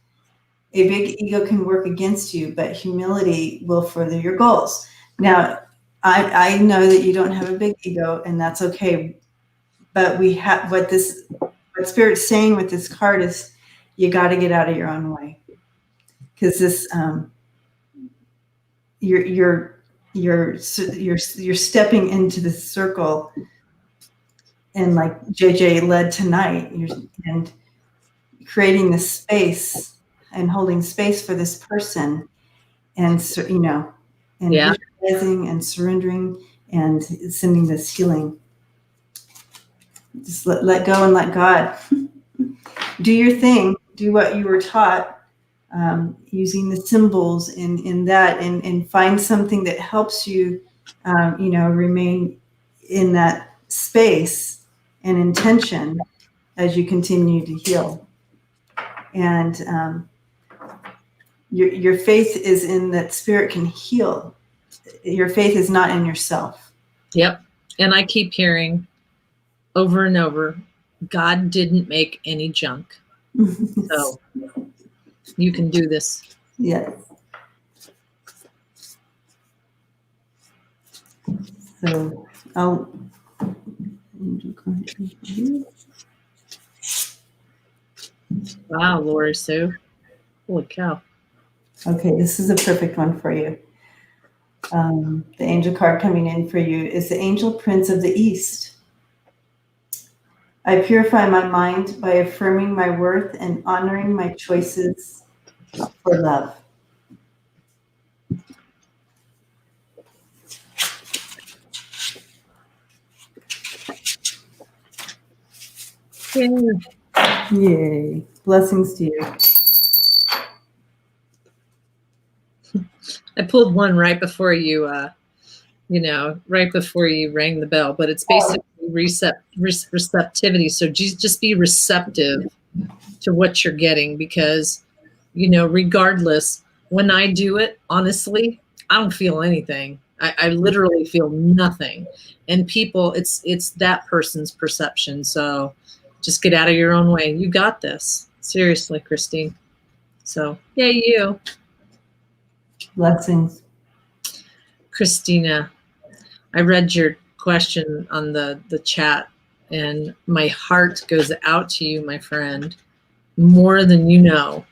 A big ego can work against you, but humility will further your goals. Now, I know that you don't have a big ego, and that's okay. But we have what Spirit's saying with this card is, you got to get out of your own way, because this you're stepping into the circle, and like JJ led tonight, and creating this space and holding space for this person, and and Yeah. visualizing and surrendering and sending this healing. Just let go and let God. Do your thing. Do what you were taught, using the symbols in that, and find something that helps you, remain in that space and intention as you continue to heal. And your faith is in that Spirit can heal. Your faith is not in yourself. Yep. And I keep hearing over and over, God didn't make any junk. So you can do this. Yes. So Wow, Lori Sue. Holy cow. okay, this is a perfect one for you. The angel card coming in for you is the Angel Prince of the East. I purify my mind by affirming my worth and honoring my choices for love. Yay. Yay. Blessings to you. I pulled one right before you, right before you rang the bell, but it's basically receptivity. So just be receptive to what you're getting, because, regardless, when I do it, honestly, I don't feel anything. I literally feel nothing. And people, it's that person's perception. So just get out of your own way. You got this. Seriously, Christine. So, yay, you. Blessings. Christina, I read your question on the chat, and my heart goes out to you, my friend, more than you know.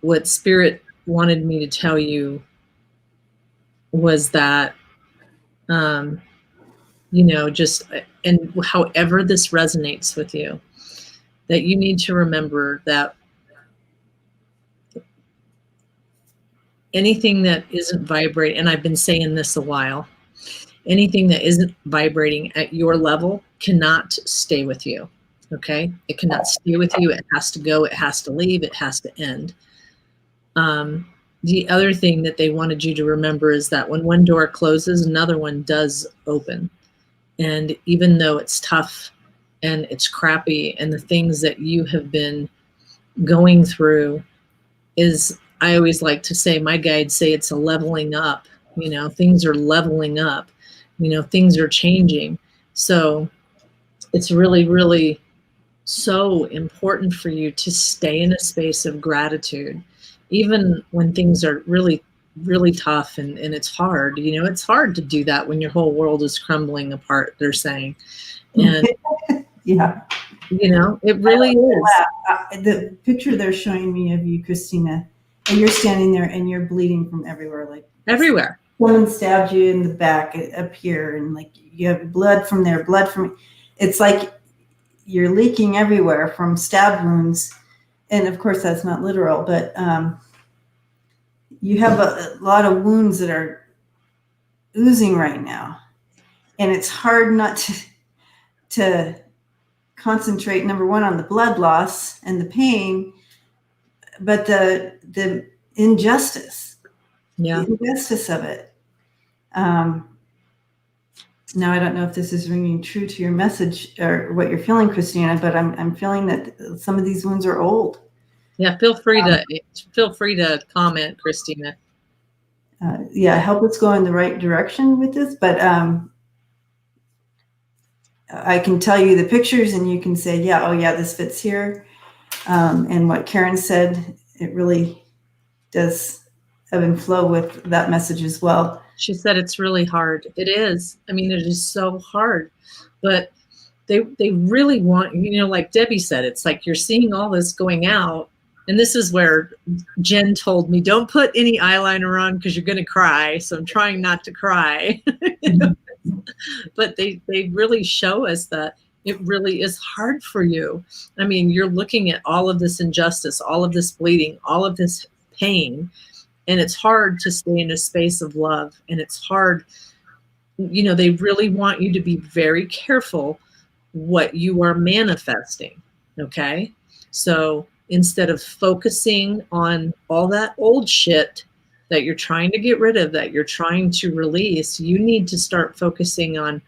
What Spirit wanted me to tell you was that, and however this resonates with you, that you need to remember that anything that isn't vibrating, and I've been saying this a while, anything that isn't vibrating at your level cannot stay with you, okay? It cannot stay with you. It has to go. It has to leave. It has to end. The other thing that they wanted you to remember is that when one door closes, another one does open. And even though it's tough and it's crappy, and the things that you have been going through is, I always like to say, my guides say it's a leveling up. Things are leveling up. Things are changing. So it's really, really so important for you to stay in a space of gratitude, even when things are really, really tough and it's hard. It's hard to do that when your whole world is crumbling apart, they're saying. And Yeah. It really is. The picture they're showing me of you, Christina, and you're standing there and you're bleeding from everywhere. Like Everywhere. Someone stabbed you in the back up here, and like you have blood from there, it's like you're leaking everywhere from stab wounds. And of course that's not literal, but you have a lot of wounds that are oozing right now. And it's hard not to concentrate, number one, on the blood loss and the pain, but the injustice, the injustice of it. Now, I don't know if this is ringing true to your message or what you're feeling, Christina, but I'm feeling that some of these wounds are old. Yeah, feel free to comment, Christina. Help us go in the right direction with this, but I can tell you the pictures and you can say, yeah, oh yeah, this fits here. And what Karen said, it really does ebb and flow with that message as well. She said it's really hard. It is. I mean, it is so hard. But they really want, like Debbie said, it's like you're seeing all this going out. And this is where Jen told me, don't put any eyeliner on because you're going to cry. So I'm trying not to cry. But they really show us that it really is hard for you. I mean, you're looking at all of this injustice, all of this bleeding, all of this pain, and it's hard to stay in a space of love. And it's hard, they really want you to be very careful what you are manifesting. Okay. So instead of focusing on all that old shit that you're trying to get rid of, that you're trying to release, you need to start focusing on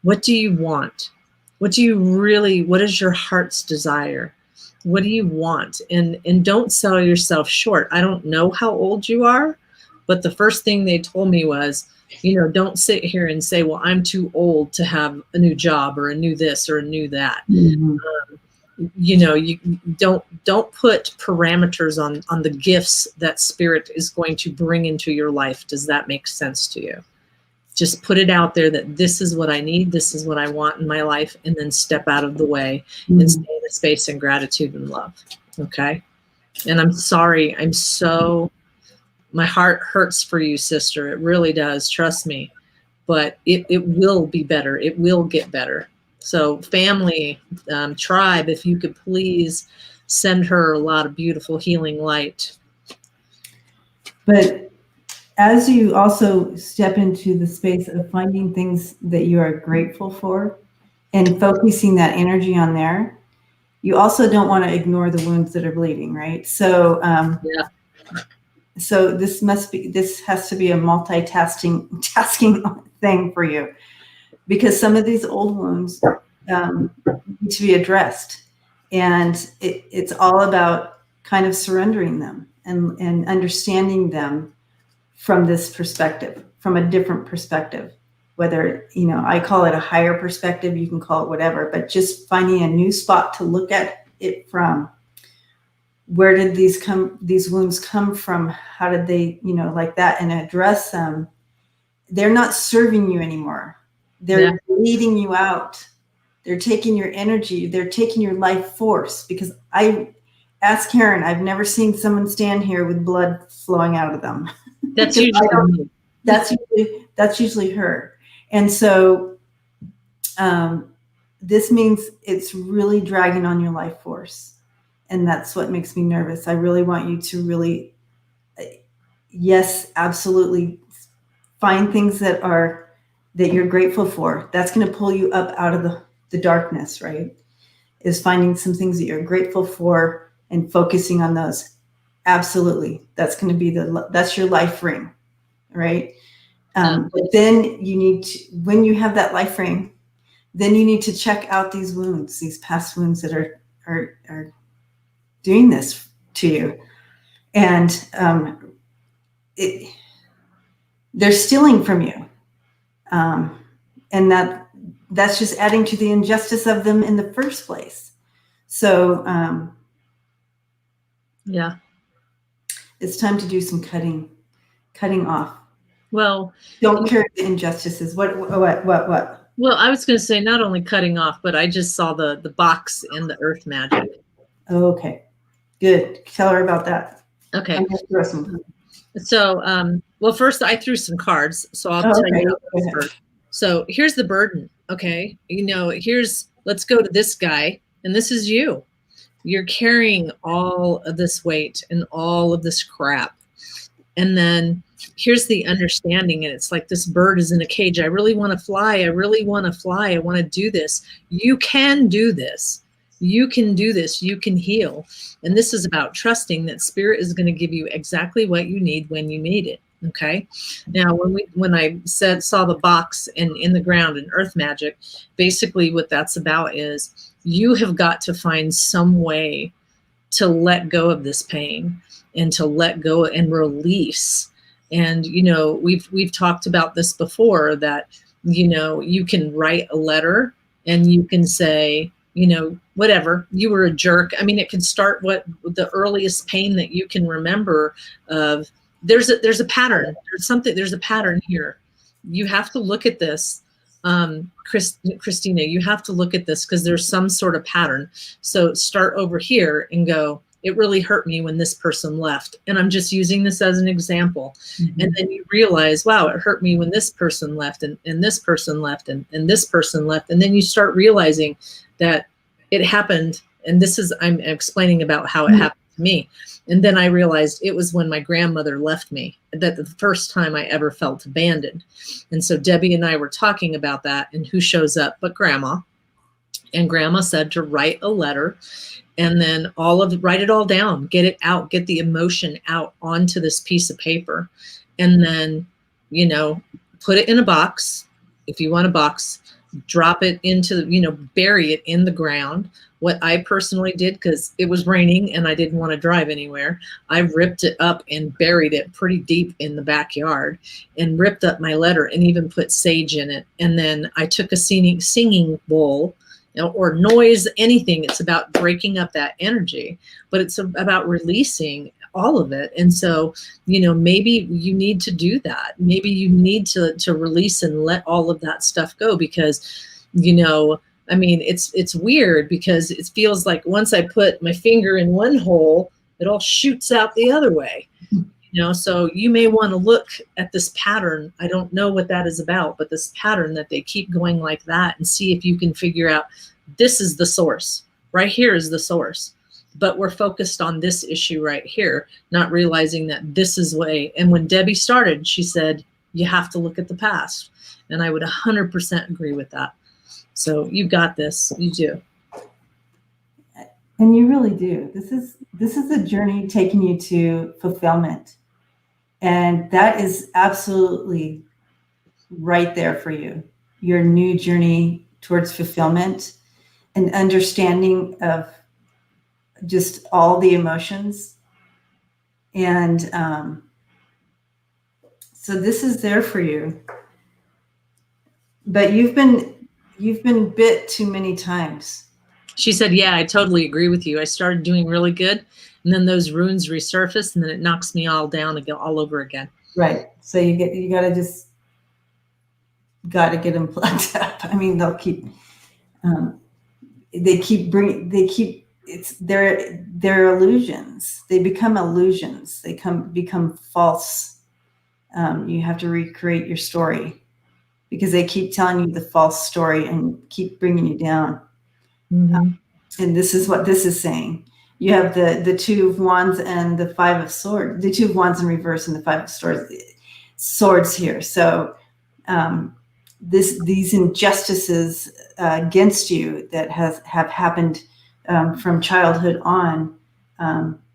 what do you want? What is your heart's desire? What do you want? And don't sell yourself short. I don't know how old you are, but the first thing they told me was, don't sit here and say, well, I'm too old to have a new job or a new this or a new that. Mm-hmm. You don't put parameters on the gifts that spirit is going to bring into your life. Does that make sense to you? Just put it out there that this is what I need. This is what I want in my life. And then step out of the way and stay in a space in gratitude and love. Okay. And I'm sorry. My heart hurts for you, sister. It really does. Trust me. But it will be better. It will get better. So family, tribe, if you could please send her a lot of beautiful healing light. But as you also step into the space of finding things that you are grateful for and focusing that energy on there, you also don't want to ignore the wounds that are bleeding, right? So, So this has to be a tasking thing for you, because some of these old wounds need to be addressed, and it's all about kind of surrendering them and understanding them from this perspective, from a different perspective. Whether, I call it a higher perspective, you can call it whatever, but just finding a new spot to look at it from. Where did these wounds come from? How did they, like that, and address them? They're not serving you anymore. They're bleeding you out. They're taking your energy. They're taking your life force. Because I asked Karen, I've never seen someone stand here with blood flowing out of them. That's usually that's usually her. And so this means it's really dragging on your life force. And that's what makes me nervous. I really want you to really, yes, absolutely find things that you're grateful for. That's going to pull you up out of the darkness, right? Is finding some things that you're grateful for and focusing on those. Absolutely. That's going to be that's your life ring, right? But then you need to, when you have that life ring, then you need to check out these wounds, these past wounds that are doing this to you. And they're stealing from you. And that's just adding to the injustice of them in the first place. So it's time to do some cutting off. Well, don't carry the injustices. What? Well, I was going to say not only cutting off, but I just saw the box in the earth magic. Okay, good. Tell her about that. Okay. I'm gonna throw some. So, well, first I threw some cards, so I'll tell you first. So here's the burden. Okay, let's go to this guy, and this is you. You're carrying all of this weight and all of this crap, and then here's the understanding, and it's like this bird is in a cage. I really want to fly. I really want to fly. I want to do this. You can do this. You can do this. You can heal. And this is about trusting that spirit is going to give you exactly what you need when you need it. Okay. Now, when I saw the box in the ground in earth magic, basically what that's about is you have got to find some way to let go of this pain and to let go and release. And, we've talked about this before, that, you can write a letter and you can say, you know, whatever, you were a jerk. I mean, it can start what the earliest pain that you can remember of. There's a pattern. There's a pattern here. You have to look at this. Christina, you have to look at this because there's some sort of pattern. So start over here and go, it really hurt me when this person left. And I'm just using this as an example. Mm-hmm. And then you realize, wow, it hurt me when this person left and this person left and this person left. And then you start realizing that it happened. And this is, I'm explaining about how it happened to me. And then I realized it was when my grandmother left me, that the first time I ever felt abandoned. And so Debbie and I were talking about that, and who shows up but Grandma. And Grandma said to write a letter and then write it all down, get it out, get the emotion out onto this piece of paper. And then, you know, put it in a box. If you want a box, drop it into, you know, bury it in the ground. What I personally did, because it was raining and I didn't want to drive anywhere, I ripped it up and buried it pretty deep in the backyard and ripped up my letter and even put sage in it. And then I took a singing bowl, you know, or noise, anything. It's about breaking up that energy, but it's about releasing all of it. And so, you know, maybe you need to do that. Maybe you need to release and let all of that stuff go, because, you know, I mean, it's weird because it feels like once I put my finger in one hole, it all shoots out the other way. You know, so you may want to look at this pattern. I don't know what that is about, but this pattern that they keep going like that, and see if you can figure out, this is the source. Right here is the source. But we're focused on this issue right here, not realizing that this is way. And when Debbie started, she said, you have to look at the past. And I would 100% agree with that. So you got this. You do. And you really do. This is a journey taking you to fulfillment. And that is absolutely right there for you. Your new journey towards fulfillment and understanding of just all the emotions. And so this is there for you. But you've been bit too many times. She said, yeah, I totally agree with you. I started doing really good, and then those runes resurface, and then it knocks me all down again, all over again. Right. So you got to get them plugged up. I mean, they'll keep, they're illusions. They become illusions. They become false. You have to recreate your story, because they keep telling you the false story and keep bringing you down. Mm-hmm. And this is what this is saying. You have the Two of Wands and the Five of Swords, the Two of Wands in reverse and the Five of Swords here. So these injustices against you that have happened from childhood on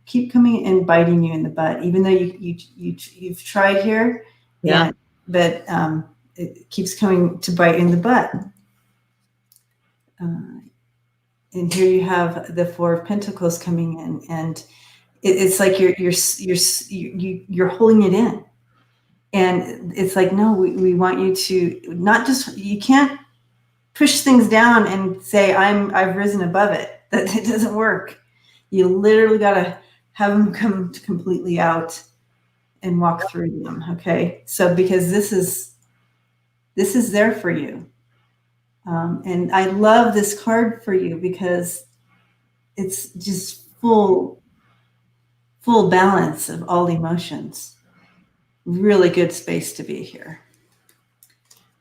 keep coming and biting you in the butt, even though you've tried here. Yeah. But it keeps coming to bite in the butt. And here you have the Four of Pentacles coming in, and it's like you're holding it in, and it's like, no, we want you to not just, you can't push things down and say I've risen above it. That it doesn't work. You literally got to have them come completely out and walk through them. Okay, so because this is there for you. And I love this card for you because it's just full balance of all emotions. Really good space to be here.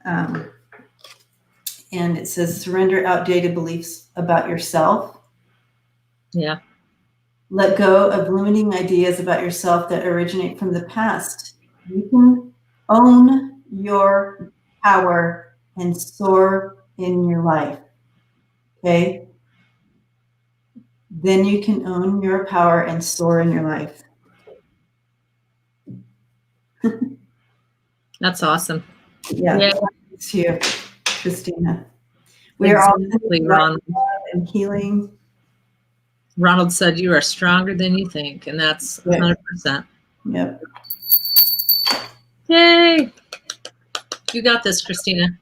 And it says, surrender outdated beliefs about yourself. Yeah. Let go of limiting ideas about yourself that originate from the past. You can own your power and soar in your life. Okay? Then you can own your power and soar in your life. That's awesome. Yeah. It's you, Christina. We're exactly, all Ronald. And healing. Ronald said you are stronger than you think, and that's 100%. Yep. Yay! You got this, Christina.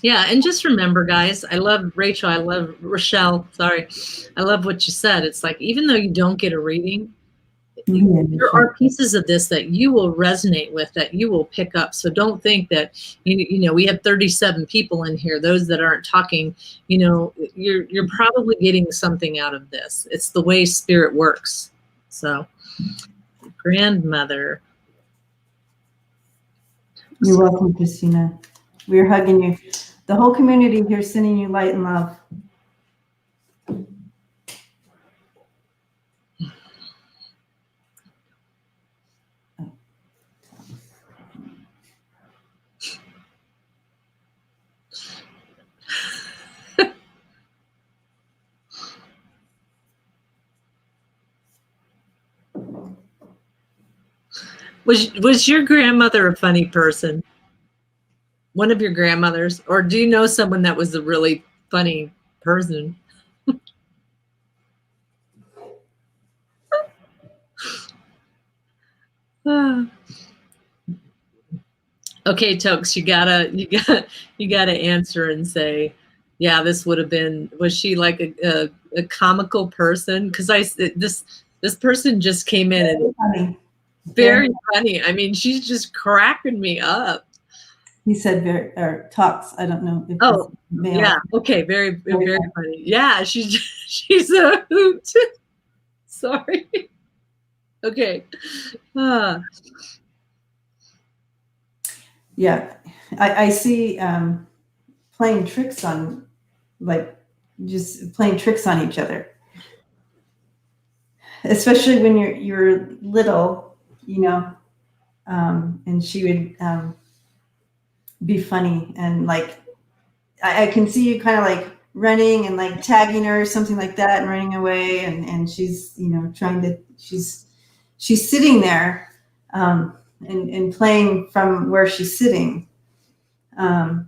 Yeah, and just remember, guys, I love Rachel, I love Rochelle, sorry. I love what you said. It's like, even though you don't get a reading, there are pieces of this that you will resonate with, that you will pick up. So don't think that, you know, we have 37 people in here, those that aren't talking, you know, you're probably getting something out of this. It's the way spirit works. So, grandmother. You're welcome, Christina. We're hugging you. The whole community here sending you light and love. Was your grandmother a funny person? One of your grandmothers? Or do you know someone that was a really funny person? Okay, Tokes, you gotta answer and say, yeah, this would have been. Was she like a comical person? Because this person just came in and Funny. very funny. I mean, she's just cracking me up. He said very, or talks. I don't know if Oh, it's male. yeah. Okay, very funny. Yeah, she's a hoot. Sorry. Okay. Yeah, I see playing tricks on, like, just playing tricks on each other. Especially when you're little, you know, and she would be funny, and like I can see you kind of like running and like tagging her or something like that and running away, and she's, you know, trying to, she's sitting there and playing from where she's sitting. I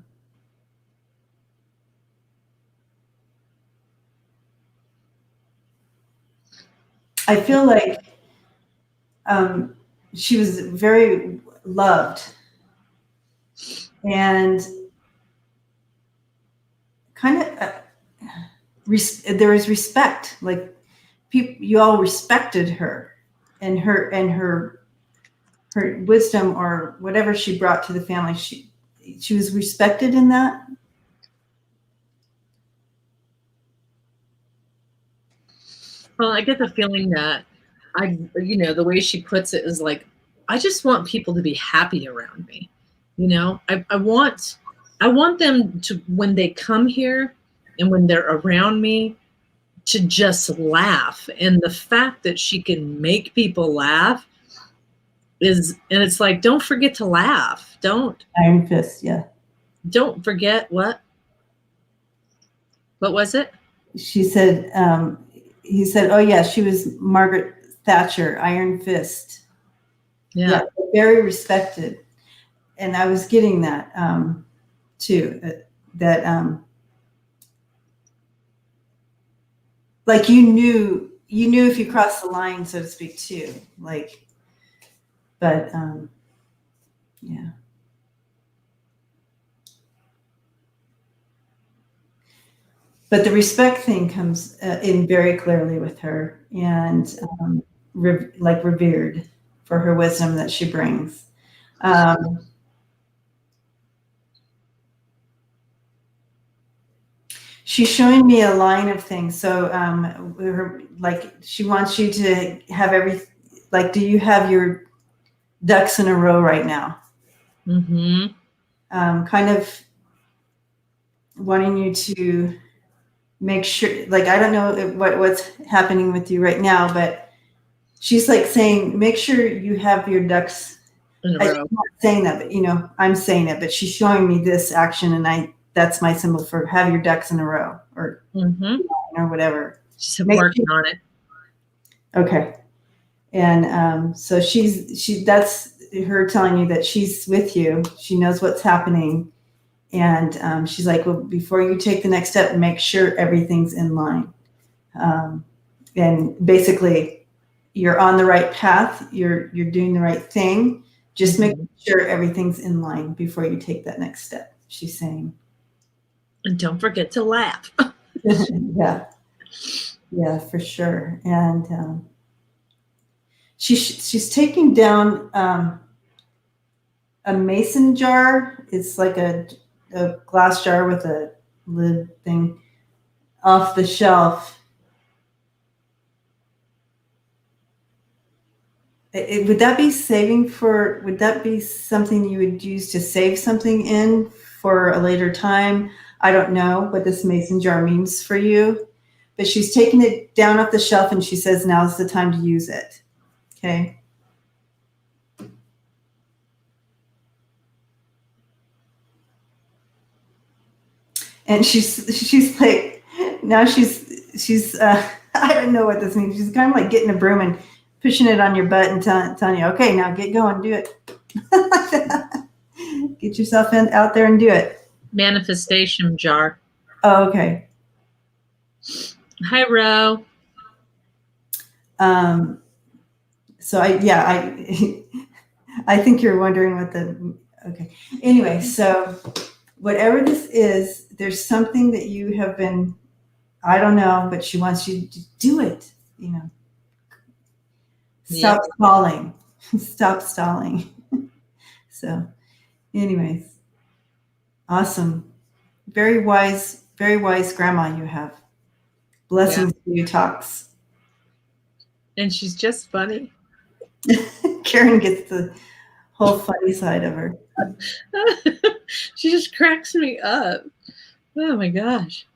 feel like she was very loved, and kind of there was respect. Like, people, you all respected her and her wisdom, or whatever she brought to the family. She was respected in that. Well, I get the feeling that you know, the way she puts it is like, I just want people to be happy around me. You know, I want them to, when they come here and when they're around me, to just laugh. And the fact that she can make people laugh and it's like, don't forget to laugh. Iron Fist, yeah. Don't forget what was it? She said, he said, oh yeah, she was Margaret Thatcher, Iron Fist. Yeah, very respected. And I was getting that too, that like you knew if you crossed the line, so to speak, too. Like, but yeah. But the respect thing comes in very clearly with her, and like revered for her wisdom that she brings. She's showing me a line of things. So like, she wants you to have like, do you have your ducks in a row right now? Mm-hmm. Kind of wanting you to make sure, like, I don't know what's happening with you right now, but she's like saying, make sure you have your ducks in a row. I'm not saying that, but, you know, I'm saying it, but she's showing me this action, and that's my symbol for have your ducks in a row, or or whatever. She's working on it. Okay. And so that's her telling you that she's with you. She knows what's happening. And she's like, well, before you take the next step, make sure everything's in line. And basically, you're on the right path. You're doing the right thing. Just make sure everything's in line before you take that next step, she's saying. And don't forget to laugh. Yeah, yeah, for sure. And she's taking down a mason jar. It's like a glass jar with a lid thing off the shelf. Would that be would that be something you would use to save something in for a later time? I don't know what this mason jar means for you, but she's taking it down off the shelf and she says, now's the time to use it. Okay. And she's like, now she's I don't know what this means. She's kind of like getting a broom and pushing it on your butt and telling you, okay, now get going, do it. Get yourself out there and do it. Manifestation jar. Oh, okay. Hi, Ro. So I think you're wondering what okay. Anyway, so whatever this is, there's something that you have been, I don't know, but she wants you to do it, you know. Stop stalling. Stop stalling. So anyways, awesome. Very wise grandma you have. Blessings to you, Talks. And she's just funny. Karen gets the whole funny side of her. She just cracks me up. Oh my gosh.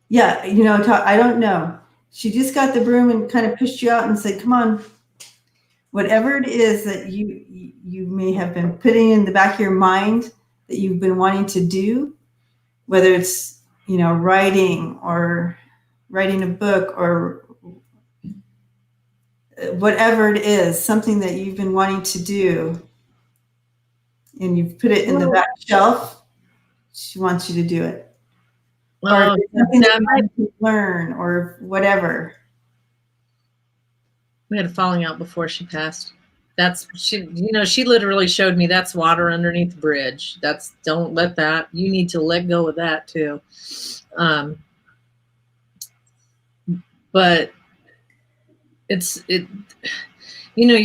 Yeah, you know, I don't know. She just got the broom and kind of pushed you out and said, come on, whatever it is that you may have been putting in the back of your mind that you've been wanting to do, whether it's, you know, writing a book or whatever it is, something that you've been wanting to do, and you've put it in the back shelf, she wants you to do it. Or something that you want to learn or whatever. We had a falling out before she passed. She literally showed me that's water underneath the bridge. Don't let that, you need to let go of that too. But you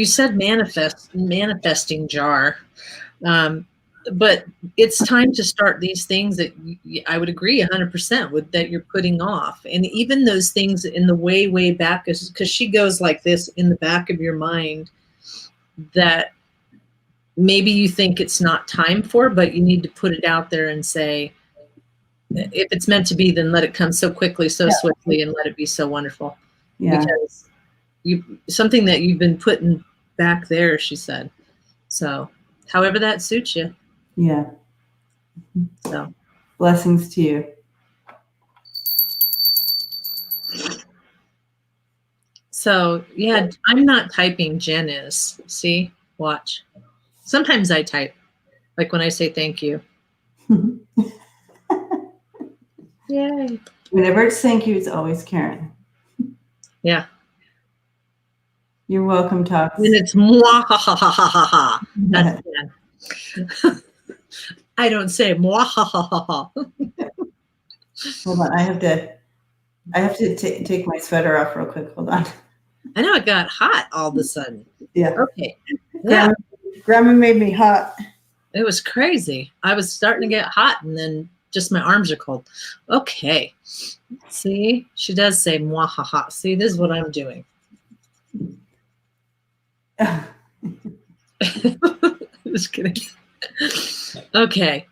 said manifesting jar. But it's time to start these things that I would agree 100% with, that you're putting off. And even those things in the way back, because she goes like this in the back of your mind that maybe you think it's not time for, but you need to put it out there and say, if it's meant to be, then let it come so quickly, so swiftly, and let it be so wonderful. Yeah. Because something that you've been putting back there, she said. So however that suits you. Yeah. So blessings to you. So yeah, I'm not typing, Jen is. See, watch. Sometimes I type, like when I say thank you. Yay. Whenever it's thank you, it's always Karen. Yeah. You're welcome, Talks. And it's mwah ha ha ha ha ha. That's Jen. I don't say mwah ha ha ha ha. Hold on, I have to take my sweater off real quick. Hold on. I know it got hot all of a sudden. Yeah. Okay. Yeah. Grandma made me hot. It was crazy. I was starting to get hot, and then just my arms are cold. Okay. See, she does say mwah ha ha. See, this is what I'm doing. Just kidding. Okay.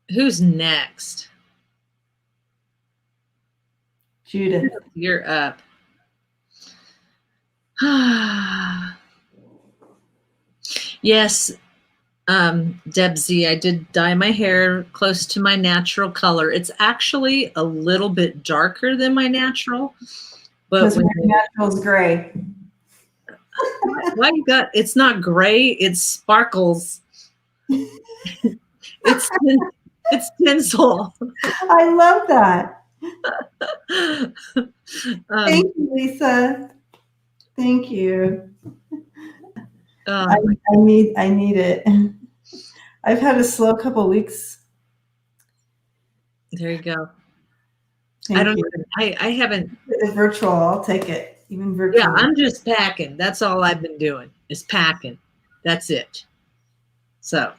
Who's next? Judith. You're up. Yes, Debsy, I did dye my hair close to my natural color. It's actually a little bit darker than my natural. But my natural's gray. Why you got, it's not gray, it sparkles. It's tinsel. I love that. Thank you, Lisa. Thank you. I need it. I've had a slow couple weeks. There you go. Thank I don't you. even, I haven't. It's virtual. I'll take it. Even virtual. Yeah, I'm just packing. That's all I've been doing is packing. That's it. So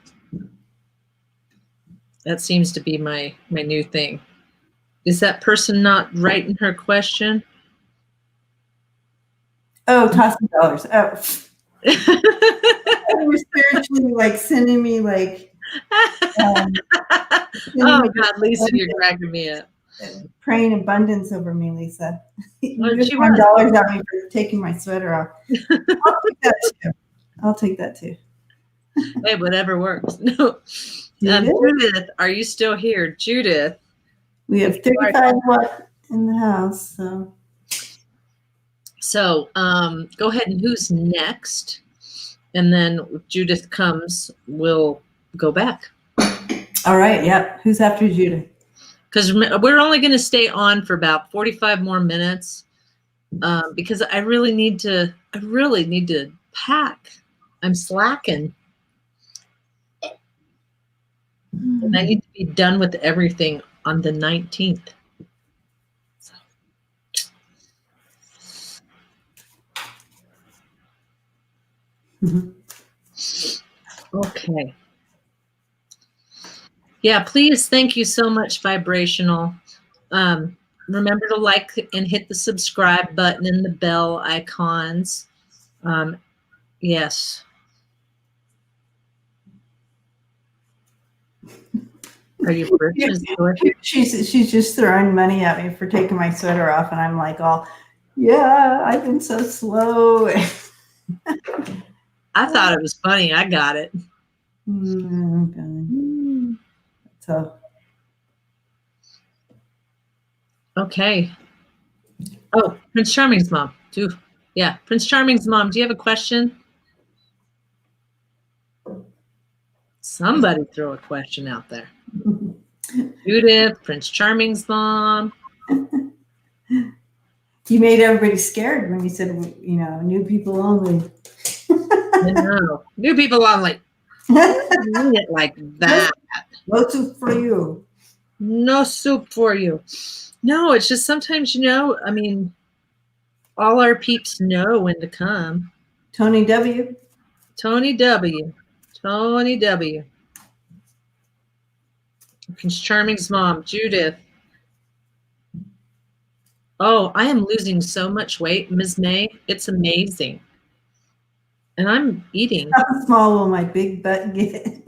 that seems to be my new thing. Is that person not writing her question? Oh, tossing dollars. Oh. They were spiritually like sending me like Oh God, Lisa, you're cracking me up. praying abundance over me, Lisa. You Well, just she $1 was. at me for taking my sweater off. I'll take that too. Hey, whatever works. No. Judith? Judith, are you still here? Judith. We have 35 watt in the house, so. So go ahead and who's next? And then if Judith comes, we'll go back. All right, yep. Who's after Judith? Because we're only going to stay on for about 45 more minutes because I really need to pack. I'm slacking. And I need to be done with everything on the 19th. So. Okay. Yeah, please. Thank you so much, Vibrational. Remember to like and hit the subscribe button and the bell icons. Yes. Are you She's just throwing money at me for taking my sweater off, and I'm like, "Oh, yeah, I've been so slow." I thought it was funny. I got it. So. Okay. Oh, Prince Charming's mom. Yeah, Prince Charming's mom. Do you have a question? Somebody throw a question out there. Judith, Prince Charming's mom. You made everybody scared when you said, new people only. I know. New people only. Mean it like that. No soup for you. No soup for you. No, it's just sometimes, I mean, all our peeps know when to come. Tony W. Tony W. Tony W. Prince Charming's mom, Judith. Oh, I am losing so much weight, Ms. May. It's amazing. And I'm eating. How small will my big butt get?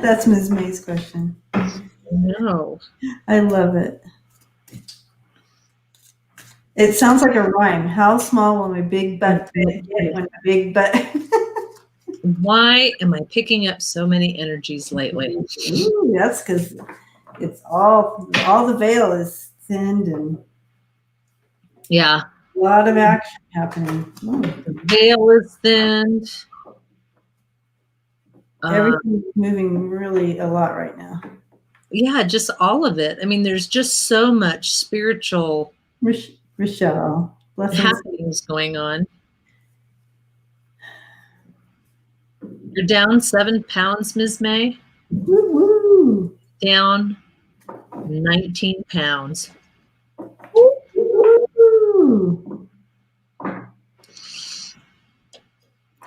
That's Ms. May's question. No. I love it. It sounds like a rhyme. How small will my big butt get when my big butt? Why am I picking up so many energies lately? Ooh, that's because it's all the veil is thinned and yeah, a lot of action happening. The veil is thinned. Everything's moving really a lot right now. Yeah, just all of it. I mean, there's just so much spiritual Rochelle, happenings going on. You're down 7 pounds, Ms. May. Woo-woo. Down 19 pounds. Woo-woo.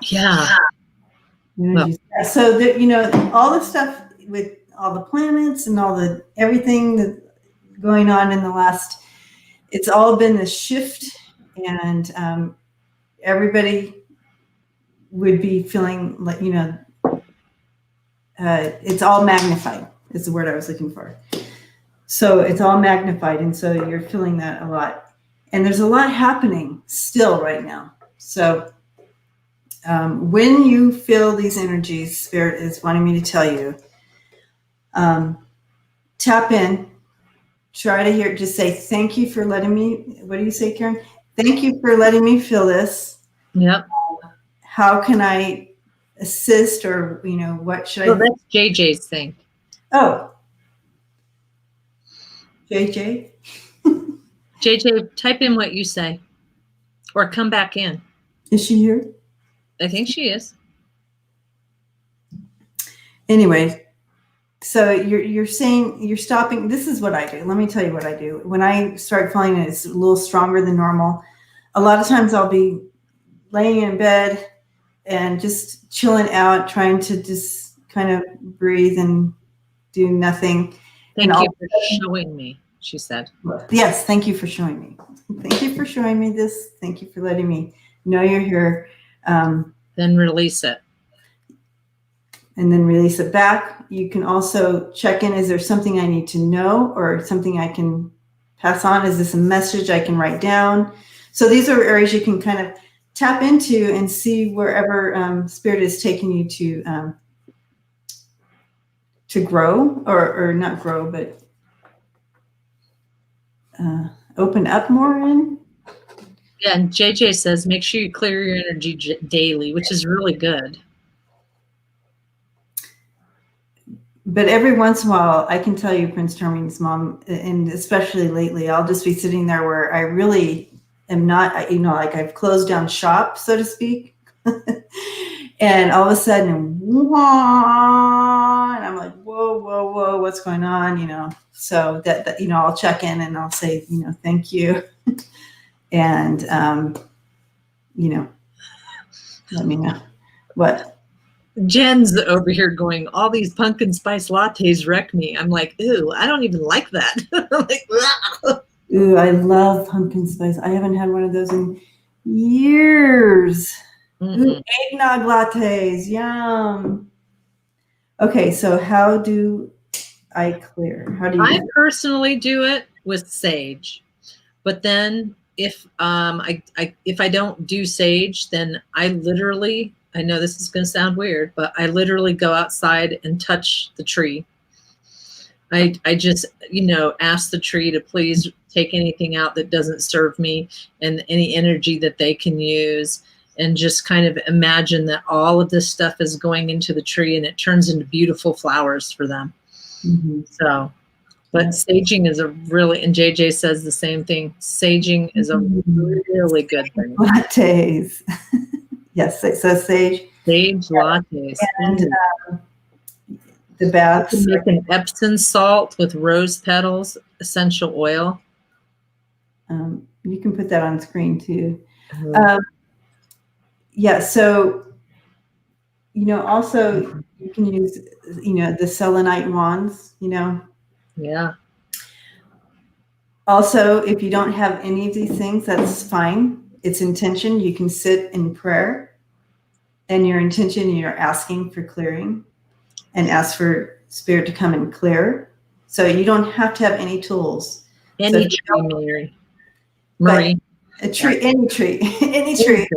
Yeah. Well. So that all the stuff with all the planets and all the everything that's going on in the last, it's all been a shift, and everybody would be feeling like it's all magnified is the word I was looking for. So it's all magnified, and so you're feeling that a lot, and there's a lot happening still right now. So when you feel these energies, Spirit is wanting me to tell you, tap in, try to hear, just say, thank you for letting me, what do you say, Karen? Thank you for letting me feel this. Yep. How can I assist, or, what should I? That's JJ's thing. Oh. JJ? JJ, type in what you say or come back in. Is she here? I think she is. Anyway, so you're saying you're stopping. This is what I do. Let me tell you what I do. When I start feeling it's a little stronger than normal, a lot of times I'll be laying in bed and just chilling out, trying to just kind of breathe and do nothing. Thank And you for showing me, she said. Yes, thank you for showing me. Thank you for showing me this. Thank you for letting me know you're here. Then release it. And then release it back. You can also check in. Is there something I need to know or something I can pass on? Is this a message I can write down? So these are areas you can kind of tap into and see wherever Spirit is taking you to grow or not grow, but open up more in. Yeah, and JJ says make sure you clear your energy daily, which is really good. But every once in a while, I can tell you, Prince Charming's mom, and especially lately, I'll just be sitting there where I really am not, like I've closed down shop, so to speak. And all of a sudden, wah, and I'm like, whoa, what's going on? So that I'll check in and I'll say, thank you. And, let me know what. Jen's over here going, all these pumpkin spice lattes wreck me. I'm like, ooh, I don't even like that. I'm like, "Ugh." Ooh, I love pumpkin spice. I haven't had one of those in years. Ooh, eggnog lattes, yum. Okay, so how do I clear? How do you? I personally do it with sage, but then if I don't do sage, then I literally, I know this is going to sound weird, but I literally go outside and touch the tree. I just, ask the tree to please take anything out that doesn't serve me and any energy that they can use, and just kind of imagine that all of this stuff is going into the tree and it turns into beautiful flowers for them. Mm-hmm. So, but saging is a really, and JJ says the same thing, saging is a really good thing. Lattes. Yes, it says sage. Sage lattes. And the baths. You can make an Epsom salt with rose petals, essential oil. You can put that on screen too. Yeah, so, also you can use, the selenite wands, Yeah. Also, if you don't have any of these things, that's fine. It's intention. You can sit in prayer and your intention, you're asking for clearing and ask for Spirit to come and clear. So you don't have to have any tools. Any tree, Marie. A tree, any tree, any tree.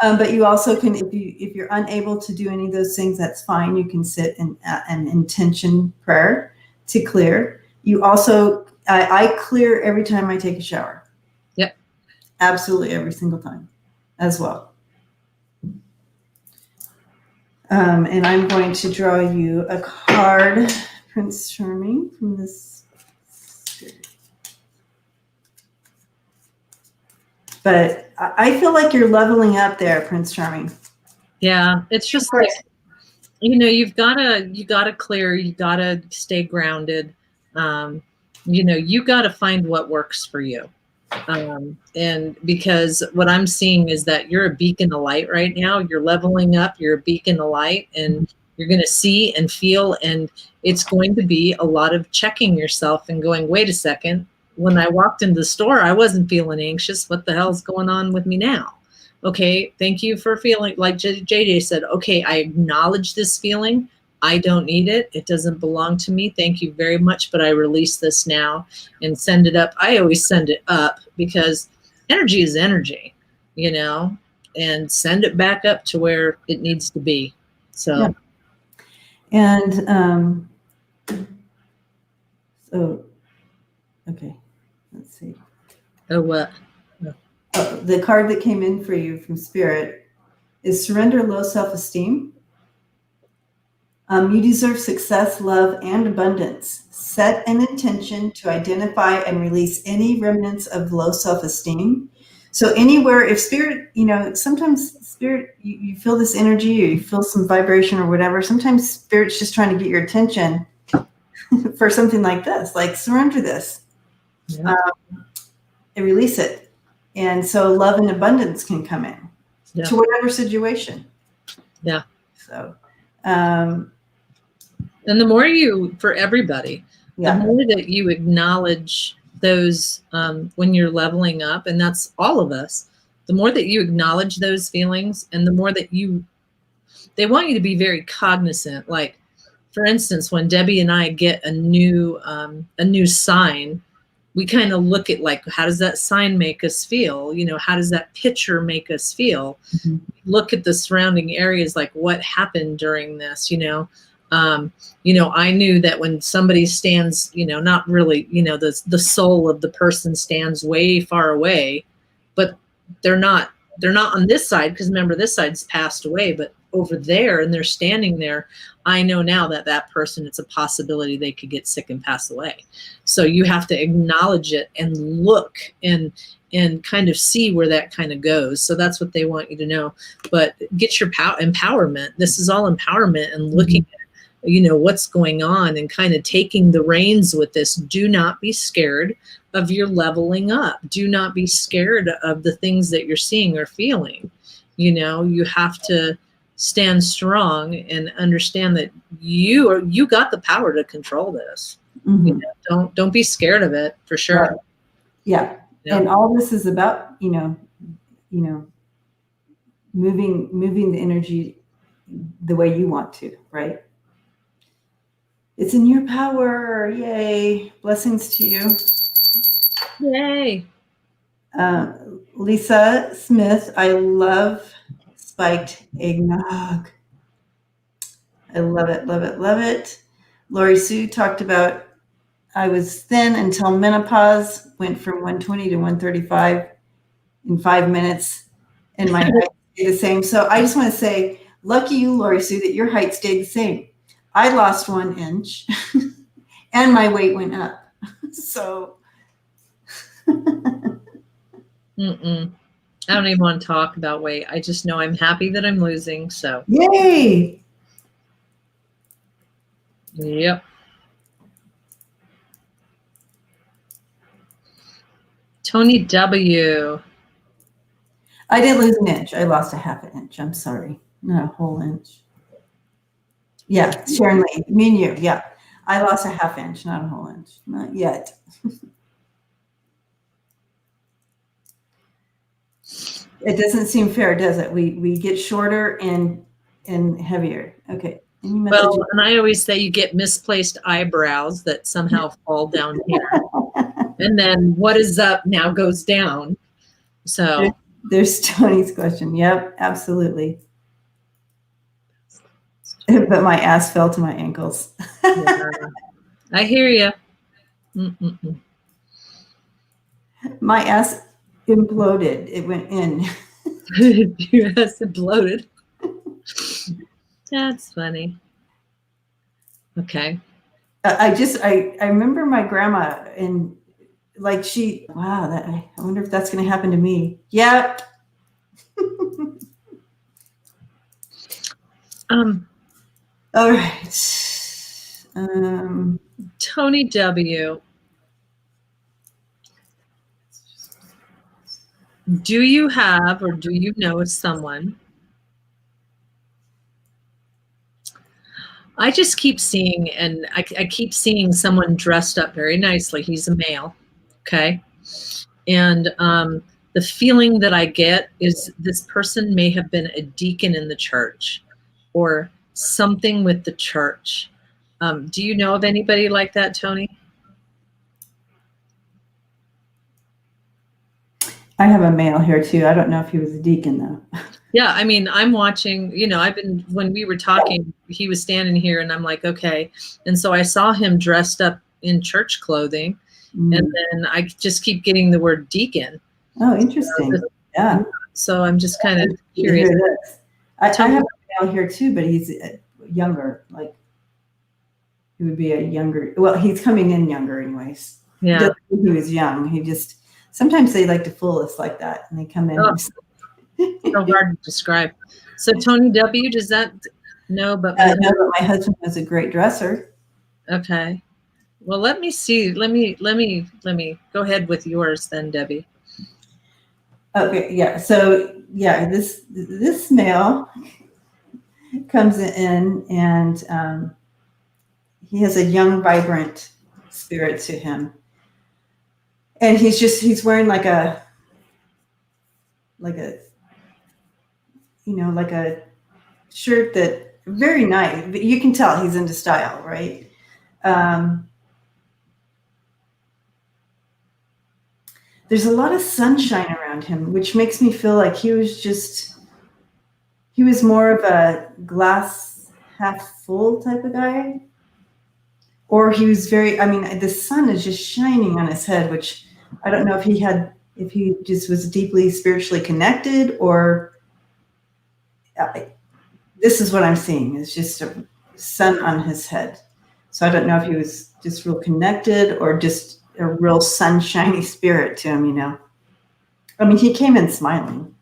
But you also can, if you're unable to do any of those things, that's fine. You can sit in an intention prayer to clear. You also, I clear every time I take a shower. Yep. Absolutely every single time as well. And I'm going to draw you a card, Prince Charming, from this. But I feel like you're leveling up there, Prince Charming. Yeah, it's just like, you gotta clear, you gotta stay grounded. You gotta find what works for you. And because what I'm seeing is that you're a beacon of light right now. You're leveling up, you're a beacon of light, and you're going to see and feel, and it's going to be a lot of checking yourself and going, wait a second, when I walked into the store, I wasn't feeling anxious. What the hell's going on with me now? Okay, thank you for feeling, like JJ said, okay, I acknowledge this feeling. I don't need it. It doesn't belong to me. Thank you very much, but I release this now and send it up. I always send it up because energy is energy, and send it back up to where it needs to be. So, yeah. And so, okay, let's see. Oh, what? Oh, the card that came in for you from Spirit is Surrender Low Self-Esteem. You deserve success, love, and abundance. Set an intention to identify and release any remnants of low self-esteem. So anywhere, if spirit, sometimes spirit, you feel this energy or you feel some vibration or whatever. Sometimes spirit's just trying to get your attention for something like this, like surrender this, Yeah. and release it. And so love and abundance can come in to whatever situation. Yeah. So, and the more for everybody, the more that you acknowledge those when you're leveling up, and that's all of us, the more that you acknowledge those feelings and the more that they want you to be very cognizant. Like, for instance, when Debbie and I get a new sign, we kind of look at, like, how does that sign make us feel? How does that picture make us feel? Mm-hmm. Look at the surrounding areas, like what happened during this, I knew that when somebody stands, not really, the soul of the person stands way far away, but they're not on this side, because remember, this side's passed away, but over there, and they're standing there, I know now that person, it's a possibility they could get sick and pass away. So you have to acknowledge it and look and kind of see where that kind of goes. So that's what they want you to know. But get your empowerment. This is all empowerment, and looking at what's going on and kind of taking the reins with this. Do not be scared of your leveling up. Do not be scared of the things that you're seeing or feeling. You have to stand strong and understand that you got the power to control this. Mm-hmm. Don't be scared of it, for sure. Right. Yeah. And all this is about, moving the energy the way you want to, right? It's in your power. Yay. Blessings to you. Yay. Lisa Smith, I love spiked eggnog. I love it, love it, love it. Lori Sue talked about, I was thin until menopause, went from 120 to 135 in 5 minutes, and my height stayed the same. So I just want to say, lucky you, Lori Sue, that your height stayed the same. I lost 1 inch and my weight went up. So. I don't even want to talk about weight. I just know I'm happy that I'm losing. So. Yay. Yep. Tony W. I didn't lose an inch. I lost a half an inch. I'm sorry. Not a whole inch. Yeah, Sharon Lee, me and you. Yeah. I lost a half inch, not a whole inch. Not yet. It doesn't seem fair, does it? We get shorter and heavier. Okay. Well, and I always say you get misplaced eyebrows that somehow fall down here. And then what is up now goes down. So there's Tony's question. Yep, absolutely. But my ass fell to my ankles. Yeah, I hear you. My ass imploded. It went in. Your ass imploded. That's funny. Okay. I remember my grandma, and like I wonder if that's going to happen to me. Yep. All right. Tony W. Do you have, or do you know someone? I just keep seeing, and I keep seeing someone dressed up very nicely. He's a male, okay? And the feeling that I get is this person may have been a deacon in the church or something with the church. Do you know of anybody like that, Tony? I have a male here too. I don't know if he was a deacon though. Yeah, I mean, I'm watching, when we were talking, he was standing here and I'm like, okay. And so I saw him dressed up in church clothing. And then I just keep getting the word deacon. Oh, interesting. Yeah. So I'm just kind of curious. I have a male here too, but he's younger. Like he would be a younger, well, he's coming in younger anyways. Yeah. He was young. sometimes they like to fool us like that, and they come in. Oh. So hard to describe. So Tony W, does that no? But No, but my husband was a great dresser. okay. Well, let me see. Let me go ahead with yours then, Debbie. Okay, yeah. So yeah, this male comes in, and he has a young, vibrant spirit to him, and he's wearing like a like a shirt that very nice. You can tell he's into style, right? There's a lot of sunshine around him, which makes me feel like he was more of a glass half full type of guy. Or he was the sun is just shining on his head, which I don't know if he just was deeply spiritually connected, or this is what I'm seeing. It's just a sun on his head. So I don't know if he was just real connected or just a real sunshiny spirit to him, he came in smiling.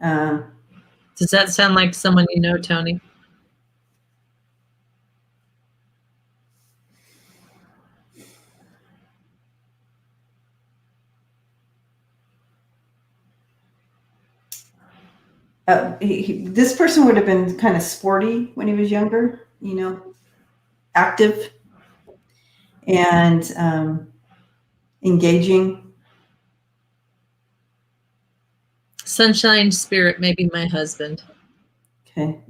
Does that sound like someone you know, Tony? This person would have been kind of sporty when he was younger, active and engaging. Sunshine spirit, maybe my husband. Okay.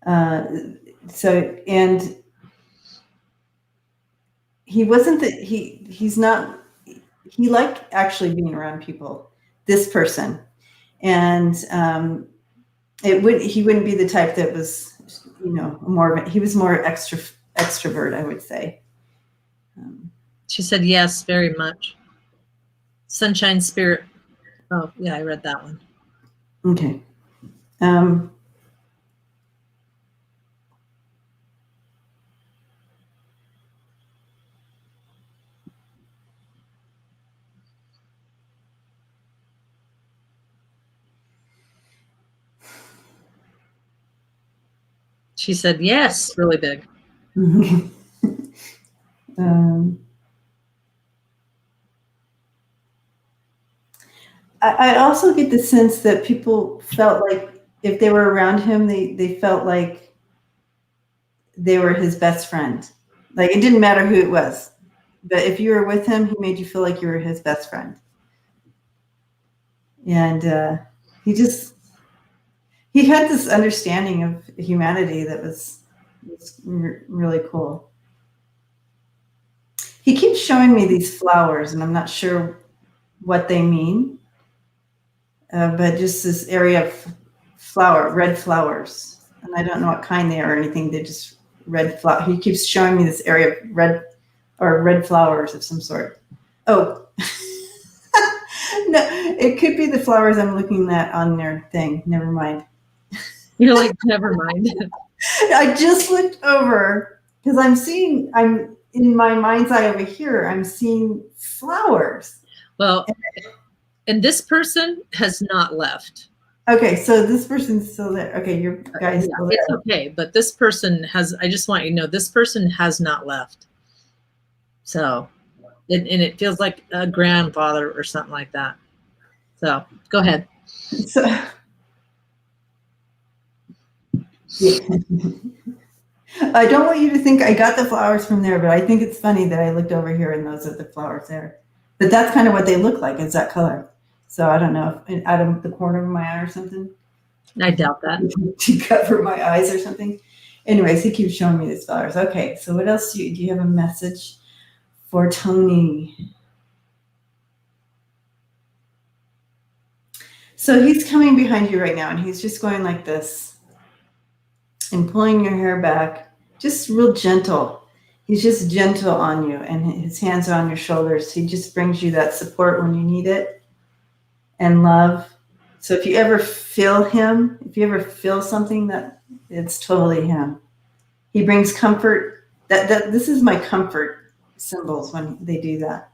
And he wasn't he liked actually being around people, this person. And he wouldn't be the type that was, he was more extrovert, I would say. She said, yes, very much. Sunshine spirit. Oh, yeah, I read that one. Okay. She said, yes, really big. I also get the sense that people felt like if they were around him, they felt like they were his best friend. Like it didn't matter who it was, but if you were with him, he made you feel like you were his best friend. And he had this understanding of humanity that was really cool. He keeps showing me these flowers, and I'm not sure what they mean, but just this area of red flowers. And I don't know what kind they are or anything. They're just red flower. He keeps showing me this area of red flowers of some sort. Oh, no, it could be the flowers I'm looking at on their thing. Never mind. You're like, never mind. I just looked over because I'm in my mind's eye over here. I'm seeing flowers. Well, and this person has not left. Okay, so this person's still there. Okay, your guy's still there. It's okay, but this person I just want you to know, this person has not left. So, and it feels like a grandfather or something like that. So, go ahead. So, yeah. I don't want you to think I got the flowers from there, but I think it's funny that I looked over here and those are the flowers there. But that's kind of what they look like, is that color. So I don't know if out of the corner of my eye or something. I doubt that. To cover my eyes or something. Anyways, he keeps showing me these flowers. Okay, so what else do you have a message for Tony? So he's coming behind you right now, and he's just going like this and pulling your hair back, just real gentle. He's just gentle on you, and his hands are on your shoulders. He just brings you that support when you need it and love. So if you ever feel him, if you ever feel something, that it's totally him. He brings comfort. This is my comfort symbols when they do that.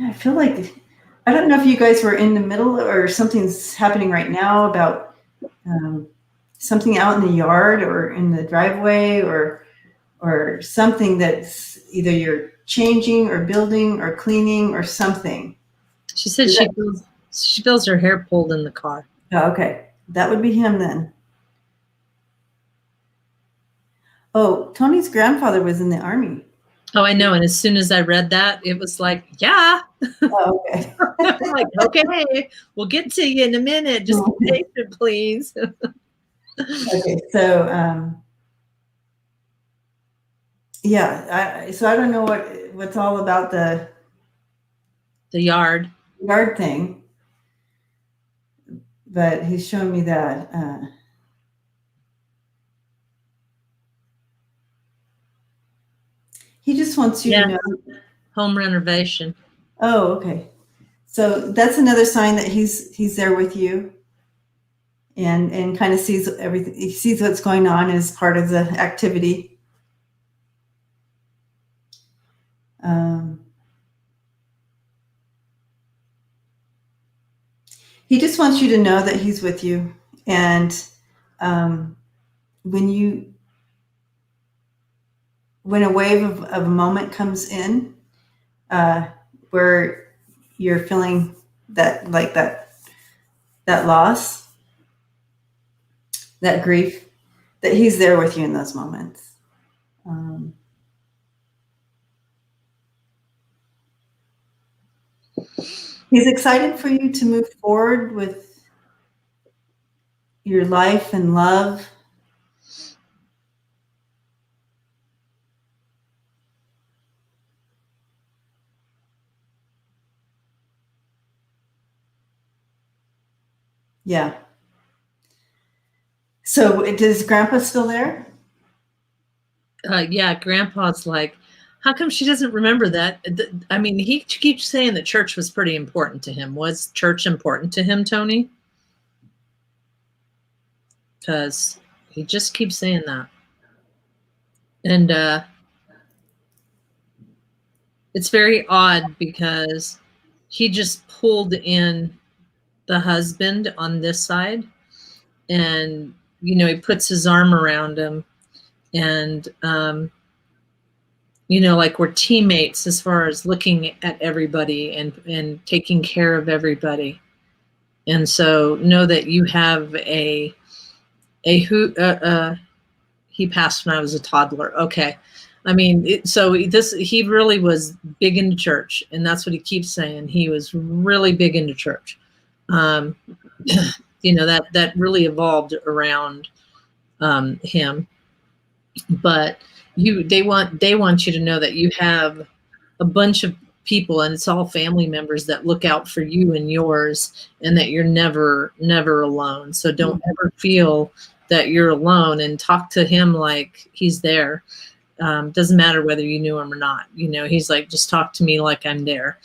I feel like, I don't know if you guys were in the middle or something's happening right now about something out in the yard or in the driveway or something that's either you're changing or building or cleaning or something. She said she feels her hair pulled in the car. Oh, okay. That would be him then. Oh, Tony's grandfather was in the army. Oh, I know. And as soon as I read that, it was like, yeah. Oh, okay. I'm like, okay, we'll get to you in a minute. Just be patient, please. Okay, so yeah, so I don't know what's all about the yard. yard thing, but he's showing me that. He just wants you to know. Home renovation. Oh, okay. So that's another sign that he's there with you, and kind of sees everything. He sees what's going on as part of the activity. He just wants you to know that he's with you, and when a wave of a moment comes in, where you're feeling that like that loss, that grief, that he's there with you in those moments. He's excited for you to move forward with your life and love. Yeah. So is Grandpa still there? Yeah, Grandpa's like, how come she doesn't remember that? I mean, he keeps saying that church was pretty important to him. Was church important to him, Tony? Because he just keeps saying that. And it's very odd because he just pulled in the husband on this side, and he puts his arm around him, and like we're teammates as far as looking at everybody and taking care of everybody. And so know that you have he passed when I was a toddler. Okay. I mean, he really was big into church, and that's what he keeps saying. He was really big into church. That really evolved around him. But they want you to know that you have a bunch of people, and it's all family members that look out for you and yours, and that you're never alone. So don't ever feel that you're alone, and talk to him like he's there. Doesn't matter whether you knew him or not. He's like, just talk to me like I'm there.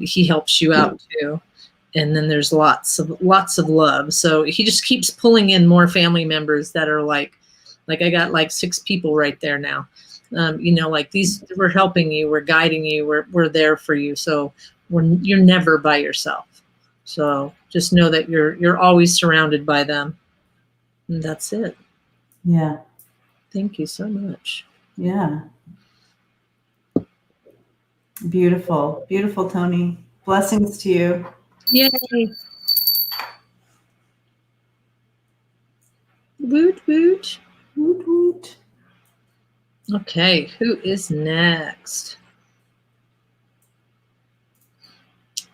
He helps you out too. And then there's lots of love. So he just keeps pulling in more family members that are like I got like 6 people right there now. Like these, we're helping you, we're guiding you, we're there for you. So you're never by yourself. So just know that you're always surrounded by them. And that's it. Yeah. Thank you so much. Yeah. Beautiful. Beautiful, Tony. Blessings to you. Yay. Woot woot. Woot woot. Okay, who is next?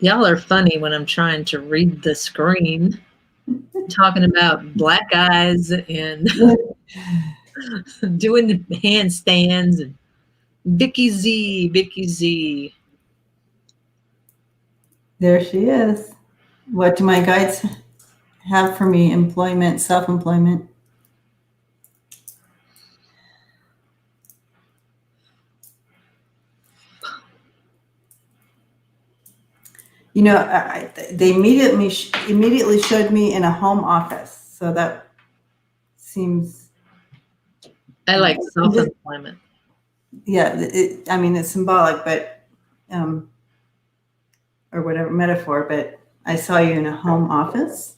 Y'all are funny when I'm trying to read the screen. Talking about black eyes and doing the handstands and Vicky Z. There she is. What do my guides have for me? Employment, self-employment. They immediately showed me in a home office. So that seems. I like self-employment. Yeah, it's symbolic, but or whatever metaphor, but I saw you in a home office.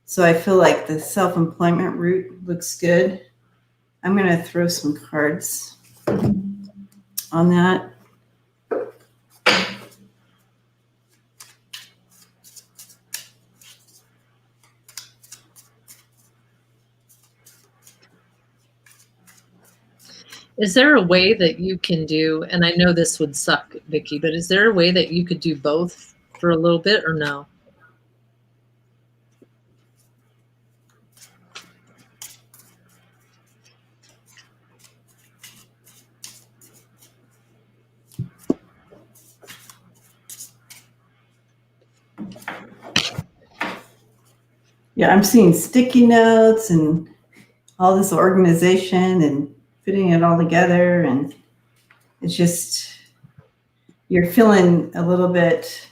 So I feel like the self-employment route looks good. I'm going to throw some cards on that. Is there a way that you can do, and I know this would suck, Vicki, but is there a way that you could do both for a little bit or no? Yeah, I'm seeing sticky notes and all this organization and putting it all together. And it's just, you're feeling a little bit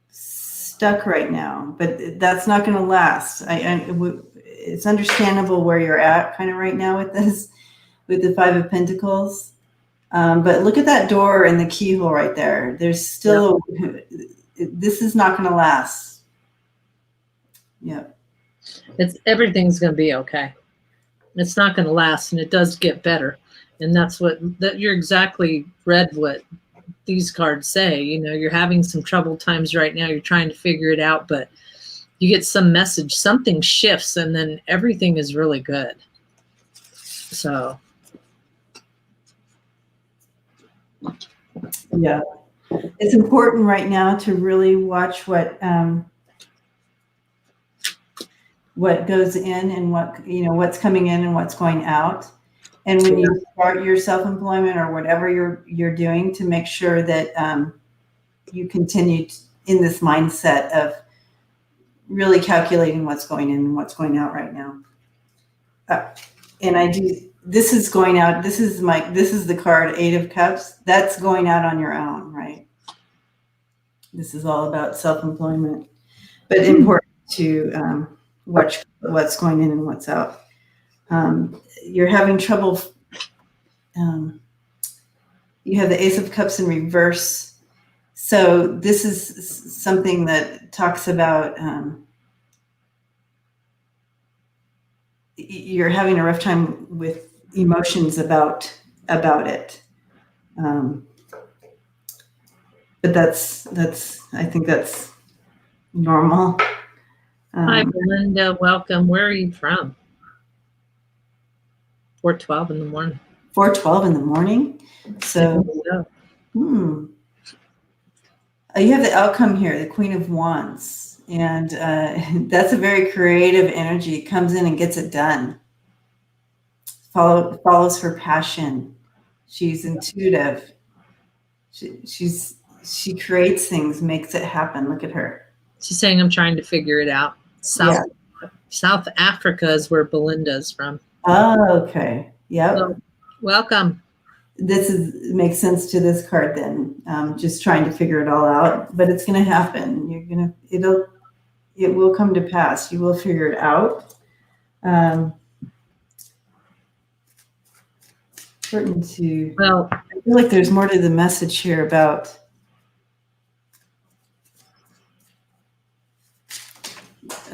stuck right now, but that's not going to last. It's understandable where you're at kind of right now with this, with the Five of Pentacles. But look at that door and the keyhole right there. There's still, this is not going to last. Yeah. Everything's going to be okay. It's not going to last, and it does get better. And that's that you're exactly read what these cards say. You know, you're having some troubled times right now. You're trying to figure it out, but you get some message, something shifts, and then everything is really good. So. Yeah. It's important right now to really watch what goes in and what's coming in and what's going out. And when you start your self-employment or whatever you're doing, to make sure that you continue in this mindset of really calculating what's going in and what's going out right now. This is going out. This is the card, Eight of Cups. That's going out on your own, right? This is all about self-employment, but important to watch what's going in and what's out. You're having trouble. You have the Ace of Cups in reverse. So this is something that talks about you're having a rough time with emotions about it. But that's I think that's normal. Hi, Belinda. Welcome. Where are you from? 4:12 in the morning. 4:12 in the morning. So, you have the outcome here, the Queen of Wands, and that's a very creative energy. It comes in and gets it done. Follows her passion. She's intuitive. She creates things, makes it happen. Look at her. She's saying, I'm trying to figure it out. South Africa is where Belinda's from. Oh, okay. Yep. So, welcome. Makes sense to this card then. Just trying to figure it all out, but it's going to happen. It will come to pass. You will figure it out. Well, I feel like there's more to the message here about.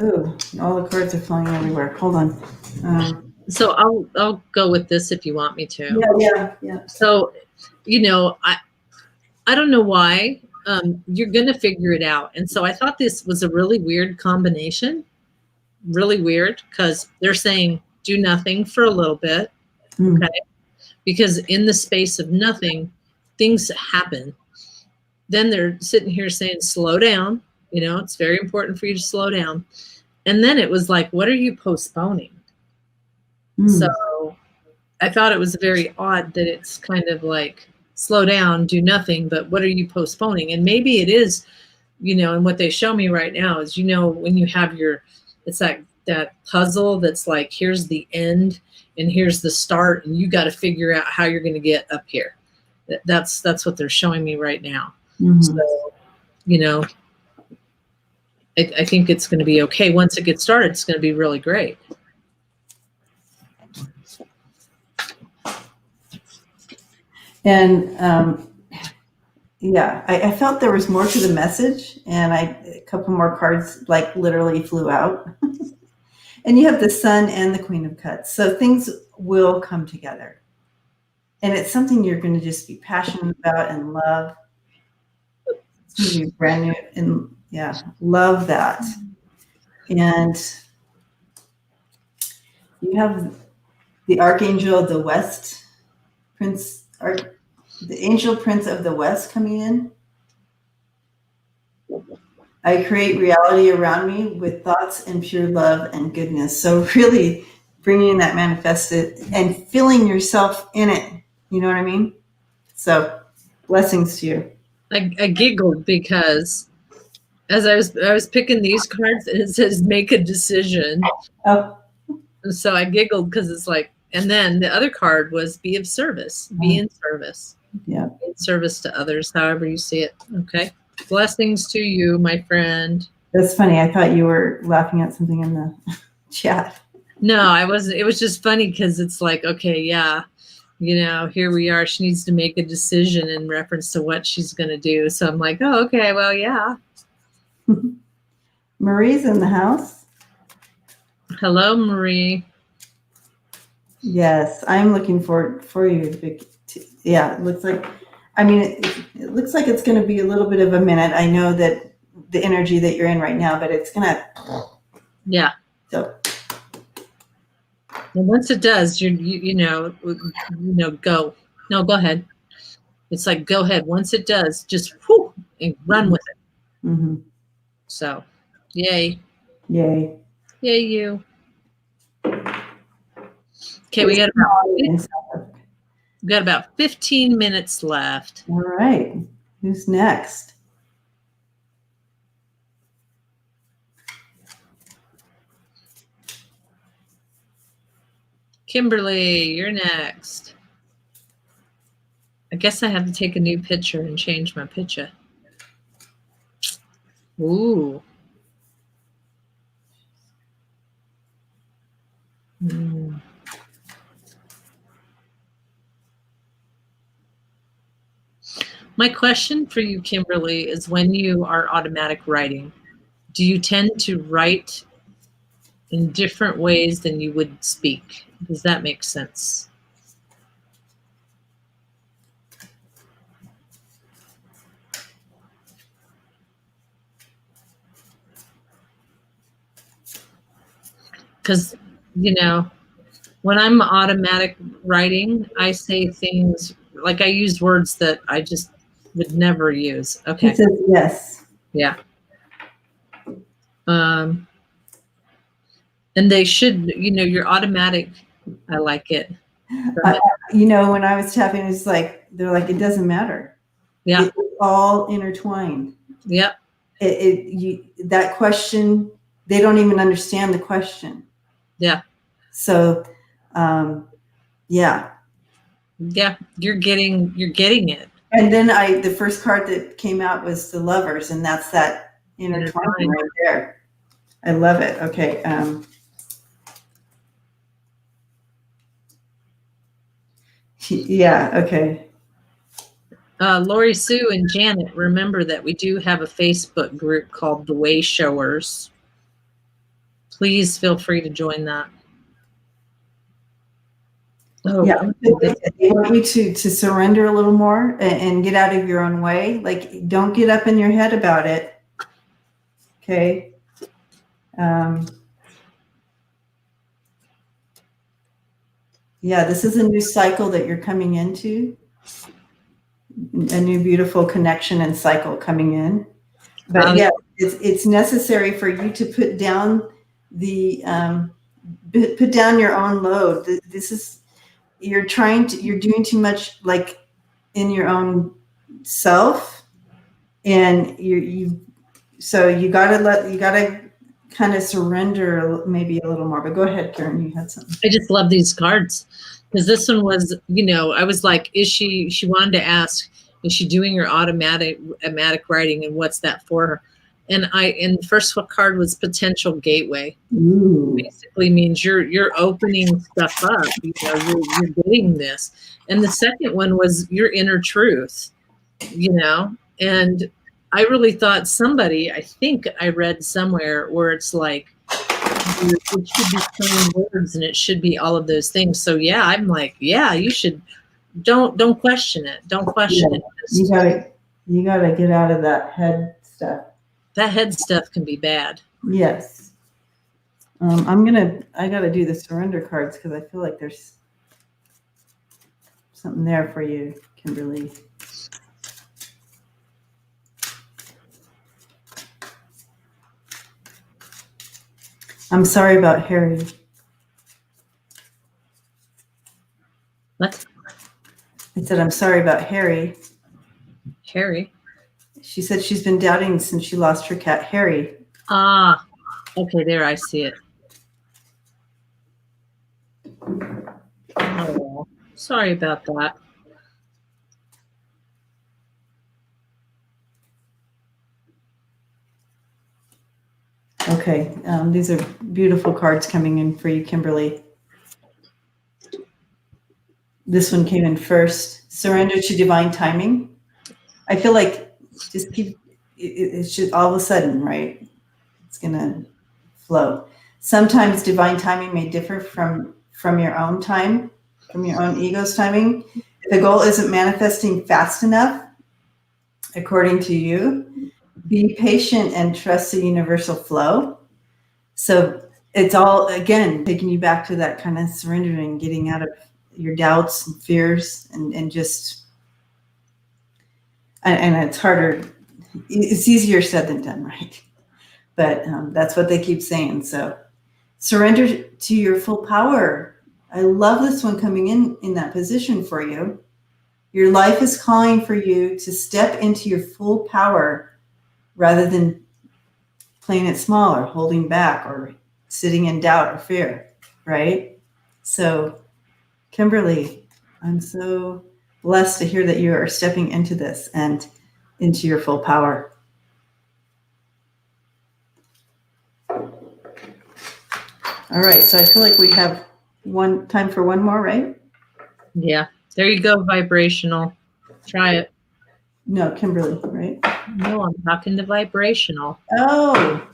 Oh, all the cards are flying everywhere. Hold on. So I'll go with this if you want me to. Yeah. So, I don't know why. You're going to figure it out. And so I thought this was a really weird combination. Really weird, because they're saying do nothing for a little bit. Okay. Because in the space of nothing, things happen. Then they're sitting here saying slow down. It's very important for you to slow down. And then it was like, what are you postponing? So I thought it was very odd that it's kind of like slow down, do nothing, but what are you postponing? And maybe it is, and what they show me right now is, when you have it's like that puzzle that's like, here's the end and here's the start, and you got to figure out how you're going to get up here. That's what they're showing me right now. So, I think it's going to be okay. Once it gets started, it's going to be really great. And yeah, I felt there was more to the message, and a couple more cards like literally flew out. And you have the Sun and the Queen of Cups, so things will come together, and it's something you're going to just be passionate about and love. It's going to be brand new, and yeah, love that. And you have the Archangel of the West, the Angel Prince of the West coming in. I create reality around me with thoughts and pure love and goodness. So really bringing that manifested and feeling yourself in it. You know what I mean? So blessings to you. I giggled because as I was picking these cards, and it says make a decision. Oh, And so I giggled because it's like, and then the other card was be of service, be in service. yeah. Be in service to others, however you see it. Okay. Blessings to you, my friend. That's funny. I thought you were laughing at something in the chat. No, I wasn't. It was just funny because it's like, okay, yeah, here we are. She needs to make a decision in reference to what she's going to do. So I'm like, oh, okay, well, yeah. Marie's in the house. Hello, Marie. Yes, I'm looking for you. Yeah, it looks like, I mean, it looks like it's going to be a little bit of a minute. I know that the energy that you're in right now, but it's going to. Yeah. So. And once it does, go. No, go ahead. It's like, go ahead. Once it does, just whoo, and run with it. Mm-hmm. So, yay. Yay. Yay, you. Okay, we got about 15 minutes left. All right. Who's next? Kimberly, you're next. I guess I have to take a new picture and change my picture. Ooh. Mm. My question for you, Kimberly, is when you are automatic writing, do you tend to write in different ways than you would speak? Does that make sense? Because, when I'm automatic writing, I say things like I use words that I just would never use. Okay. It says yes. Yeah. And they should, you're automatic. I like it. When I was tapping, it's like, they're like, it doesn't matter. Yeah. It's all intertwined. Yep. That question, they don't even understand the question. Yeah. So, yeah. Yeah. You're getting it. And then the first card that came out was the Lovers, and that's that intertwining right there. I love it. Okay. Yeah. Okay. Lori Sue and Janet, remember that we do have a Facebook group called The Way Showers. Please feel free to join that. Oh, yeah, they want you to surrender a little more and get out of your own way. Like, don't get up in your head about it. Okay. Yeah, this is a new cycle that you're coming into. A new beautiful connection and cycle coming in. But yeah, it's necessary for you to put down put down your own load. This is, you're doing too much, like, in your own self, and so you gotta kind of surrender maybe a little more. But go ahead, Karen, you had something. I just love these cards because this one was, I was like, she wanted to ask, is she doing her automatic writing, and what's that for her? And the first card was potential gateway. Ooh. Basically means you're opening stuff up. You're getting this. And the second one was your inner truth. And I really thought I think I read somewhere where it's like it should be plain words and it should be all of those things. So yeah, I'm like, yeah, you should don't question it. Don't question it. You gotta get out of that head stuff. That head stuff can be bad. Yes. I gotta do the surrender cards because I feel like there's something there for you, Kimberly. I'm sorry about Harry. What? I said, I'm sorry about Harry. Harry? She said she's been doubting since she lost her cat, Harry. Ah, okay, there, I see it. Oh, sorry about that. Okay, these are beautiful cards coming in for you, Kimberly. This one came in first. Surrender to divine timing. I feel like just keep it should all of a sudden, right? It's gonna flow. Sometimes divine timing may differ from your own time, from your own ego's timing. If the goal isn't manifesting fast enough, according to you, be patient and trust the universal flow. So it's all, again, taking you back to that kind of surrendering, getting out of your doubts and fears and just, and it's harder. It's easier said than done, right? But that's what they keep saying. So surrender to your full power. I love this one coming in that position for you. Your life is calling for you to step into your full power rather than playing it small or holding back or sitting in doubt or fear, right? So, Kimberly, I'm so blessed to hear that you are stepping into this and into your full power. All right, so I feel like we have time for one more, right? Yeah, there you go, vibrational. Try it. No, Kimberly, right? No, I'm talking to vibrational. Oh.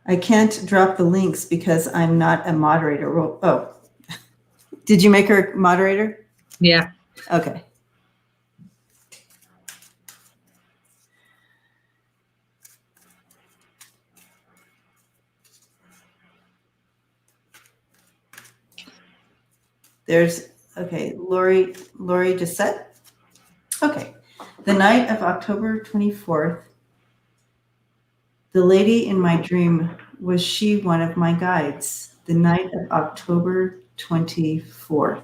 I can't drop the links because I'm not a moderator. Oh, did you make her moderator? Yeah. Okay. Okay, Lori Jessette. Okay. The night of October 24th, the lady in my dream, was she one of my guides? The night of October 24th.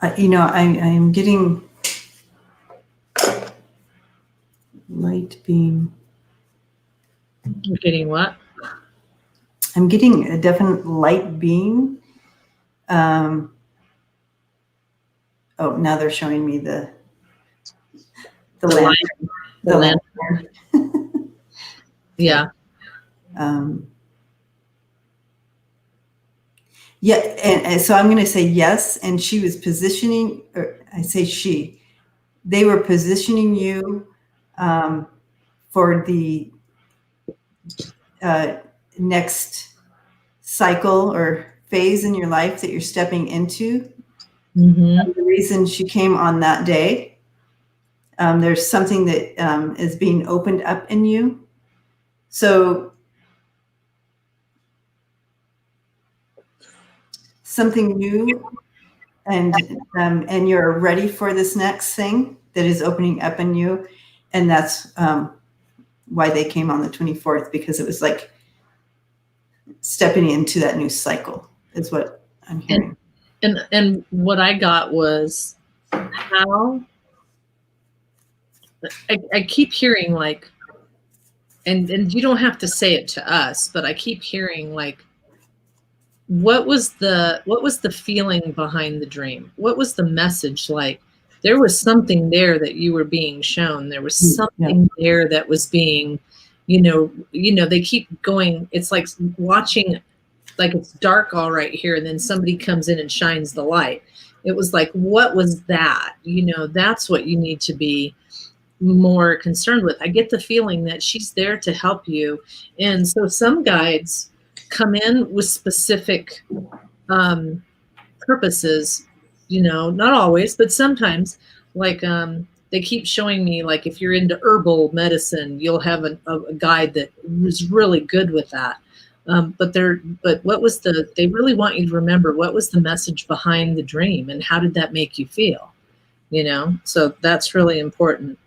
I'm getting light beam. You're getting what? I'm getting a definite light beam. Oh, now they're showing me the lantern. The lantern. Yeah. Yeah, and so I'm going to say yes. And she was positioning, or I say she, they were positioning you for the next cycle or phase in your life that you're stepping into. Mm-hmm. The reason she came on that day, there's something that is being opened up in you. So something new, and you're ready for this next thing that is opening up in you, and that's why they came on the 24th, because it was like stepping into that new cycle is what I'm hearing. And what I got was how I keep hearing like and you don't have to say it to us, but I keep hearing like, what was the feeling behind the dream? What was the message like? There was something there that you were being shown. There was something there that was being, they keep going. It's like watching, like it's dark all right here, and then somebody comes in and shines the light. It was like, what was that? That's what you need to be more concerned with. I get the feeling that she's there to help you. And so some guides come in with specific purposes, not always, but sometimes, like they keep showing me, like if you're into herbal medicine, you'll have a guide that was really good with that. But what was they really want you to remember, what was the message behind the dream and how did that make you feel? So that's really important.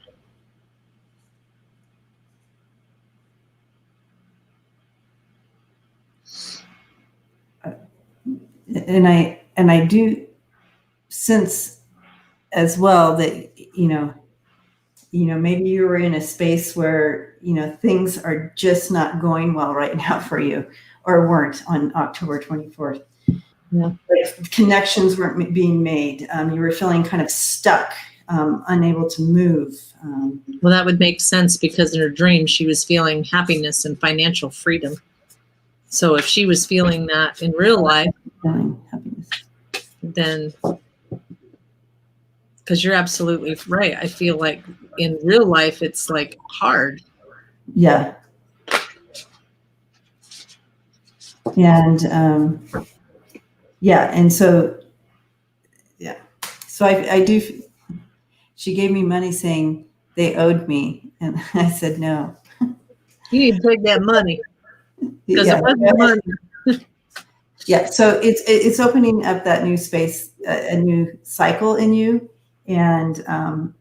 And I do sense as well that, maybe you were in a space where, things are just not going well right now for you, or weren't on October 24th. Yeah. Like connections weren't being made. You were feeling kind of stuck, unable to move. Well, that would make sense because in her dream, she was feeling happiness and financial freedom. So if she was feeling that in real life, Feeling happiness. Then, because you're absolutely right. I feel like in real life, it's like hard. Yeah. And and so, so I do, she gave me money saying they owed me, and I said no. You need to take that money because it wasn't money. Yeah, so it's opening up that new space, a new cycle in you, and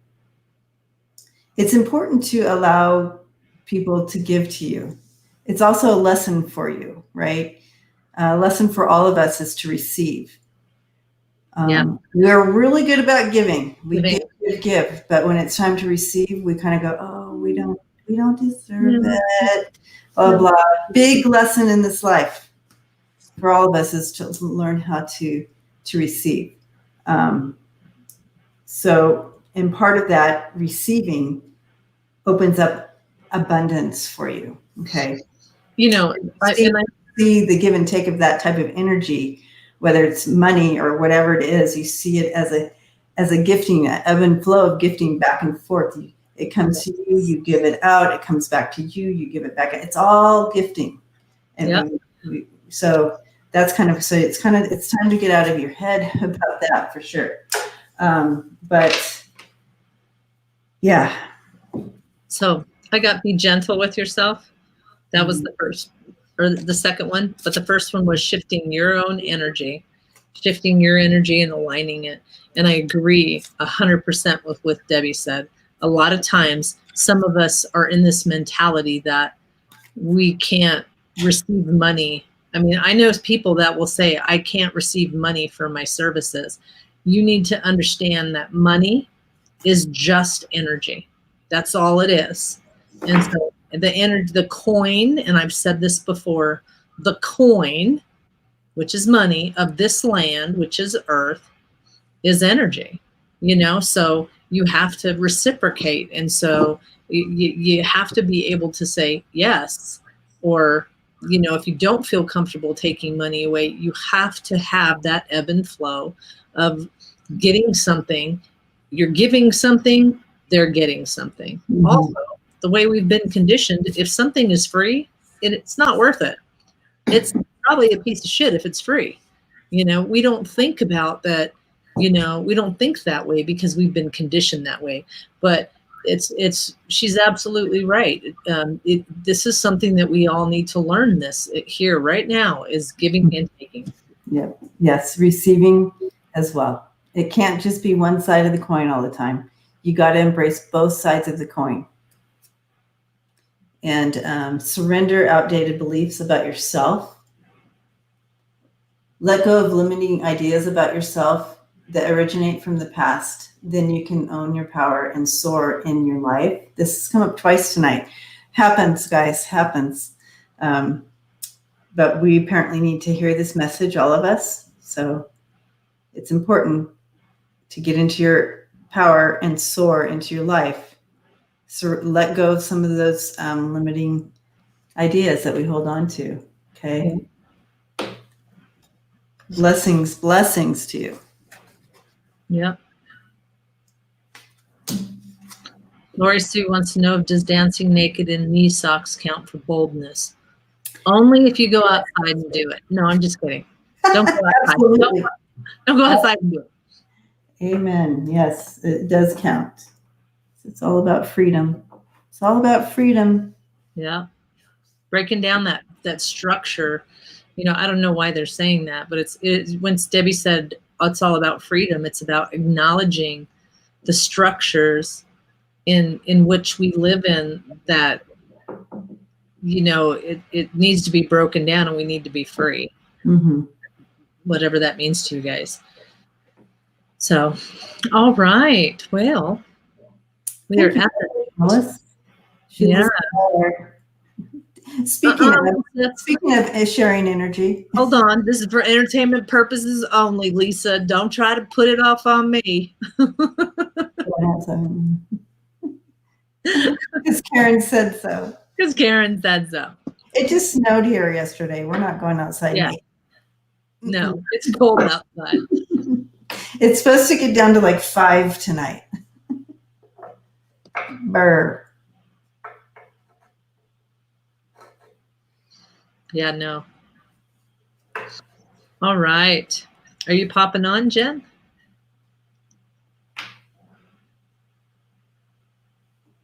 it's important to allow people to give to you. It's also a lesson for you, right? A lesson for all of us is to receive. We're really good about giving. We give, but when it's time to receive, we kind of go, oh, we don't deserve it. Blah blah. Big lesson in this life for all of us is to learn how to receive. So, and part of that receiving opens up abundance for you. Okay. I see the give and take of that type of energy, whether it's money or whatever it is. You see it as a gifting, an ebb and flow of gifting back and forth. It comes to you, you give it out. It comes back to you, you give it back. It's all gifting. And so that's it's time to get out of your head about that for sure. But yeah. So I got be gentle with yourself. That was the first, or the second one. But the first one was shifting your own energy, and aligning it. And I agree 100% with what Debbie said. A lot of times, some of us are in this mentality that we can't receive money. I mean, I know people that will say, I can't receive money for my services. You need to understand that money is just energy. That's all it is. And so the energy, the coin, and I've said this before, the coin, which is money, of this land, which is earth, is energy, so you have to reciprocate. And so you have to be able to say yes, or, if you don't feel comfortable taking money away, you have to have that ebb and flow of getting something. You're giving something, they're getting something. Mm-hmm. Also, the way we've been conditioned, if something is free, it's not worth it. It's probably a piece of shit if it's free. We don't think about that. We don't think that way because we've been conditioned that way. But she's absolutely right. This is something that we all need to learn. This here right now is giving and taking. Yeah. Yes. Receiving as well. It can't just be one side of the coin all the time. You got to embrace both sides of the coin. And surrender outdated beliefs about yourself. Let go of limiting ideas about yourself that originate from the past. Then you can own your power and soar in your life. This has come up twice tonight. Happens, guys, happens. But we apparently need to hear this message, all of us. So it's important to get into your power and soar into your life. So let go of some of those limiting ideas that we hold on to. Okay. Blessings to you. Yep. Lori Sue wants to know, does dancing naked in knee socks count for boldness? Only if you go outside and do it. No, I'm just kidding. Don't go outside. Absolutely. Don't go outside and do it. Amen. Yes, it does count. It's all about freedom. It's all about freedom. Yeah. Breaking down that structure. I don't know why they're saying that, but it's when Debbie said it's all about freedom, it's about acknowledging the structures in which we live in that, it needs to be broken down and we need to be free. Mm-hmm. Whatever that means to you guys. So, all right. Well, we are at the Alice. Yeah. Speaking of sharing energy. Hold on. This is for entertainment purposes only, Lisa. Don't try to put it off on me. Because Karen said so. Because Karen said so. It just snowed here yesterday. We're not going outside. Yeah. No, it's cold outside. It's supposed to get down to like 5 tonight. Brr. Yeah, no. All right. Are you popping on, Jen?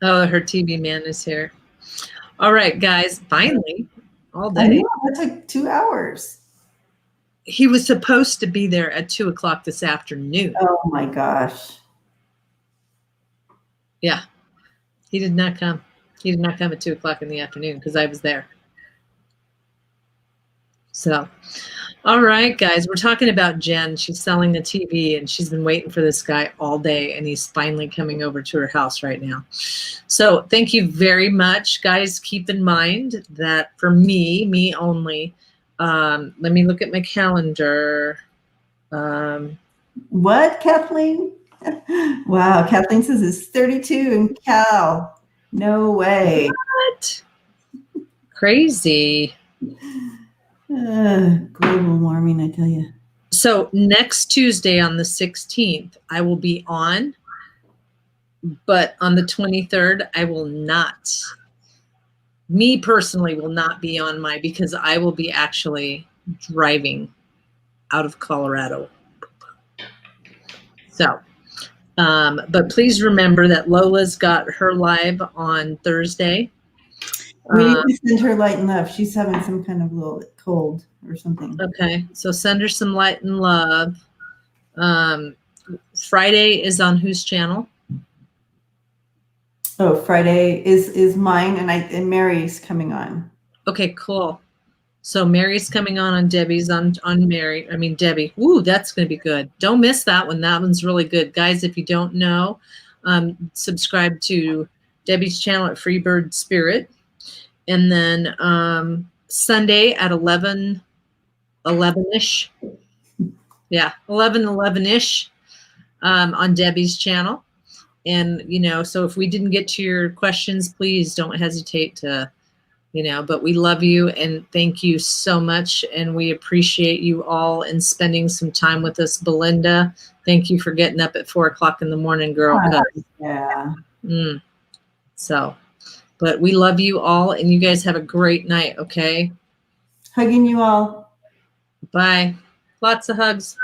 Oh, her TV man is here. All right, guys. Finally, all I day. know, that took 2 hours. He was supposed to be there at 2:00 this afternoon. Oh my gosh. Yeah. He did not come. He did not come at 2:00 in the afternoon because I was there. So, all right, guys, we're talking about Jen. She's selling the TV and she's been waiting for this guy all day and he's finally coming over to her house right now. So thank you very much, guys. Keep in mind that for me only, let me look at my calendar. What, Kathleen? Wow, Kathleen says it's 32 in Cal. No way. What? Crazy. Global warming, I tell you. So next Tuesday on the 16th, I will be on, but on the 23rd, I will not. Me personally will not be on because I will be actually driving out of Colorado. So, but please remember that Lola's got her live on Thursday. We need to send her light and love. She's having some kind of little cold or something. Okay, so send her some light and love. Friday is on whose channel? Oh, Friday is mine, and Mary's coming on. Okay, cool. So Mary's coming on Debbie's on Mary. I mean Debbie. Ooh, that's going to be good. Don't miss that one. That one's really good, guys. If you don't know, subscribe to Debbie's channel at Freebird Spirit. And then Sunday at 11-ish. Yeah, 11-ish on Debbie's channel. And, so if we didn't get to your questions, please don't hesitate to, but we love you and thank you so much. And we appreciate you all and spending some time with us. Belinda, thank you for getting up at 4:00 in the morning, girl. Yeah. So. But we love you all, and you guys have a great night, okay? Hugging you all. Bye. Lots of hugs.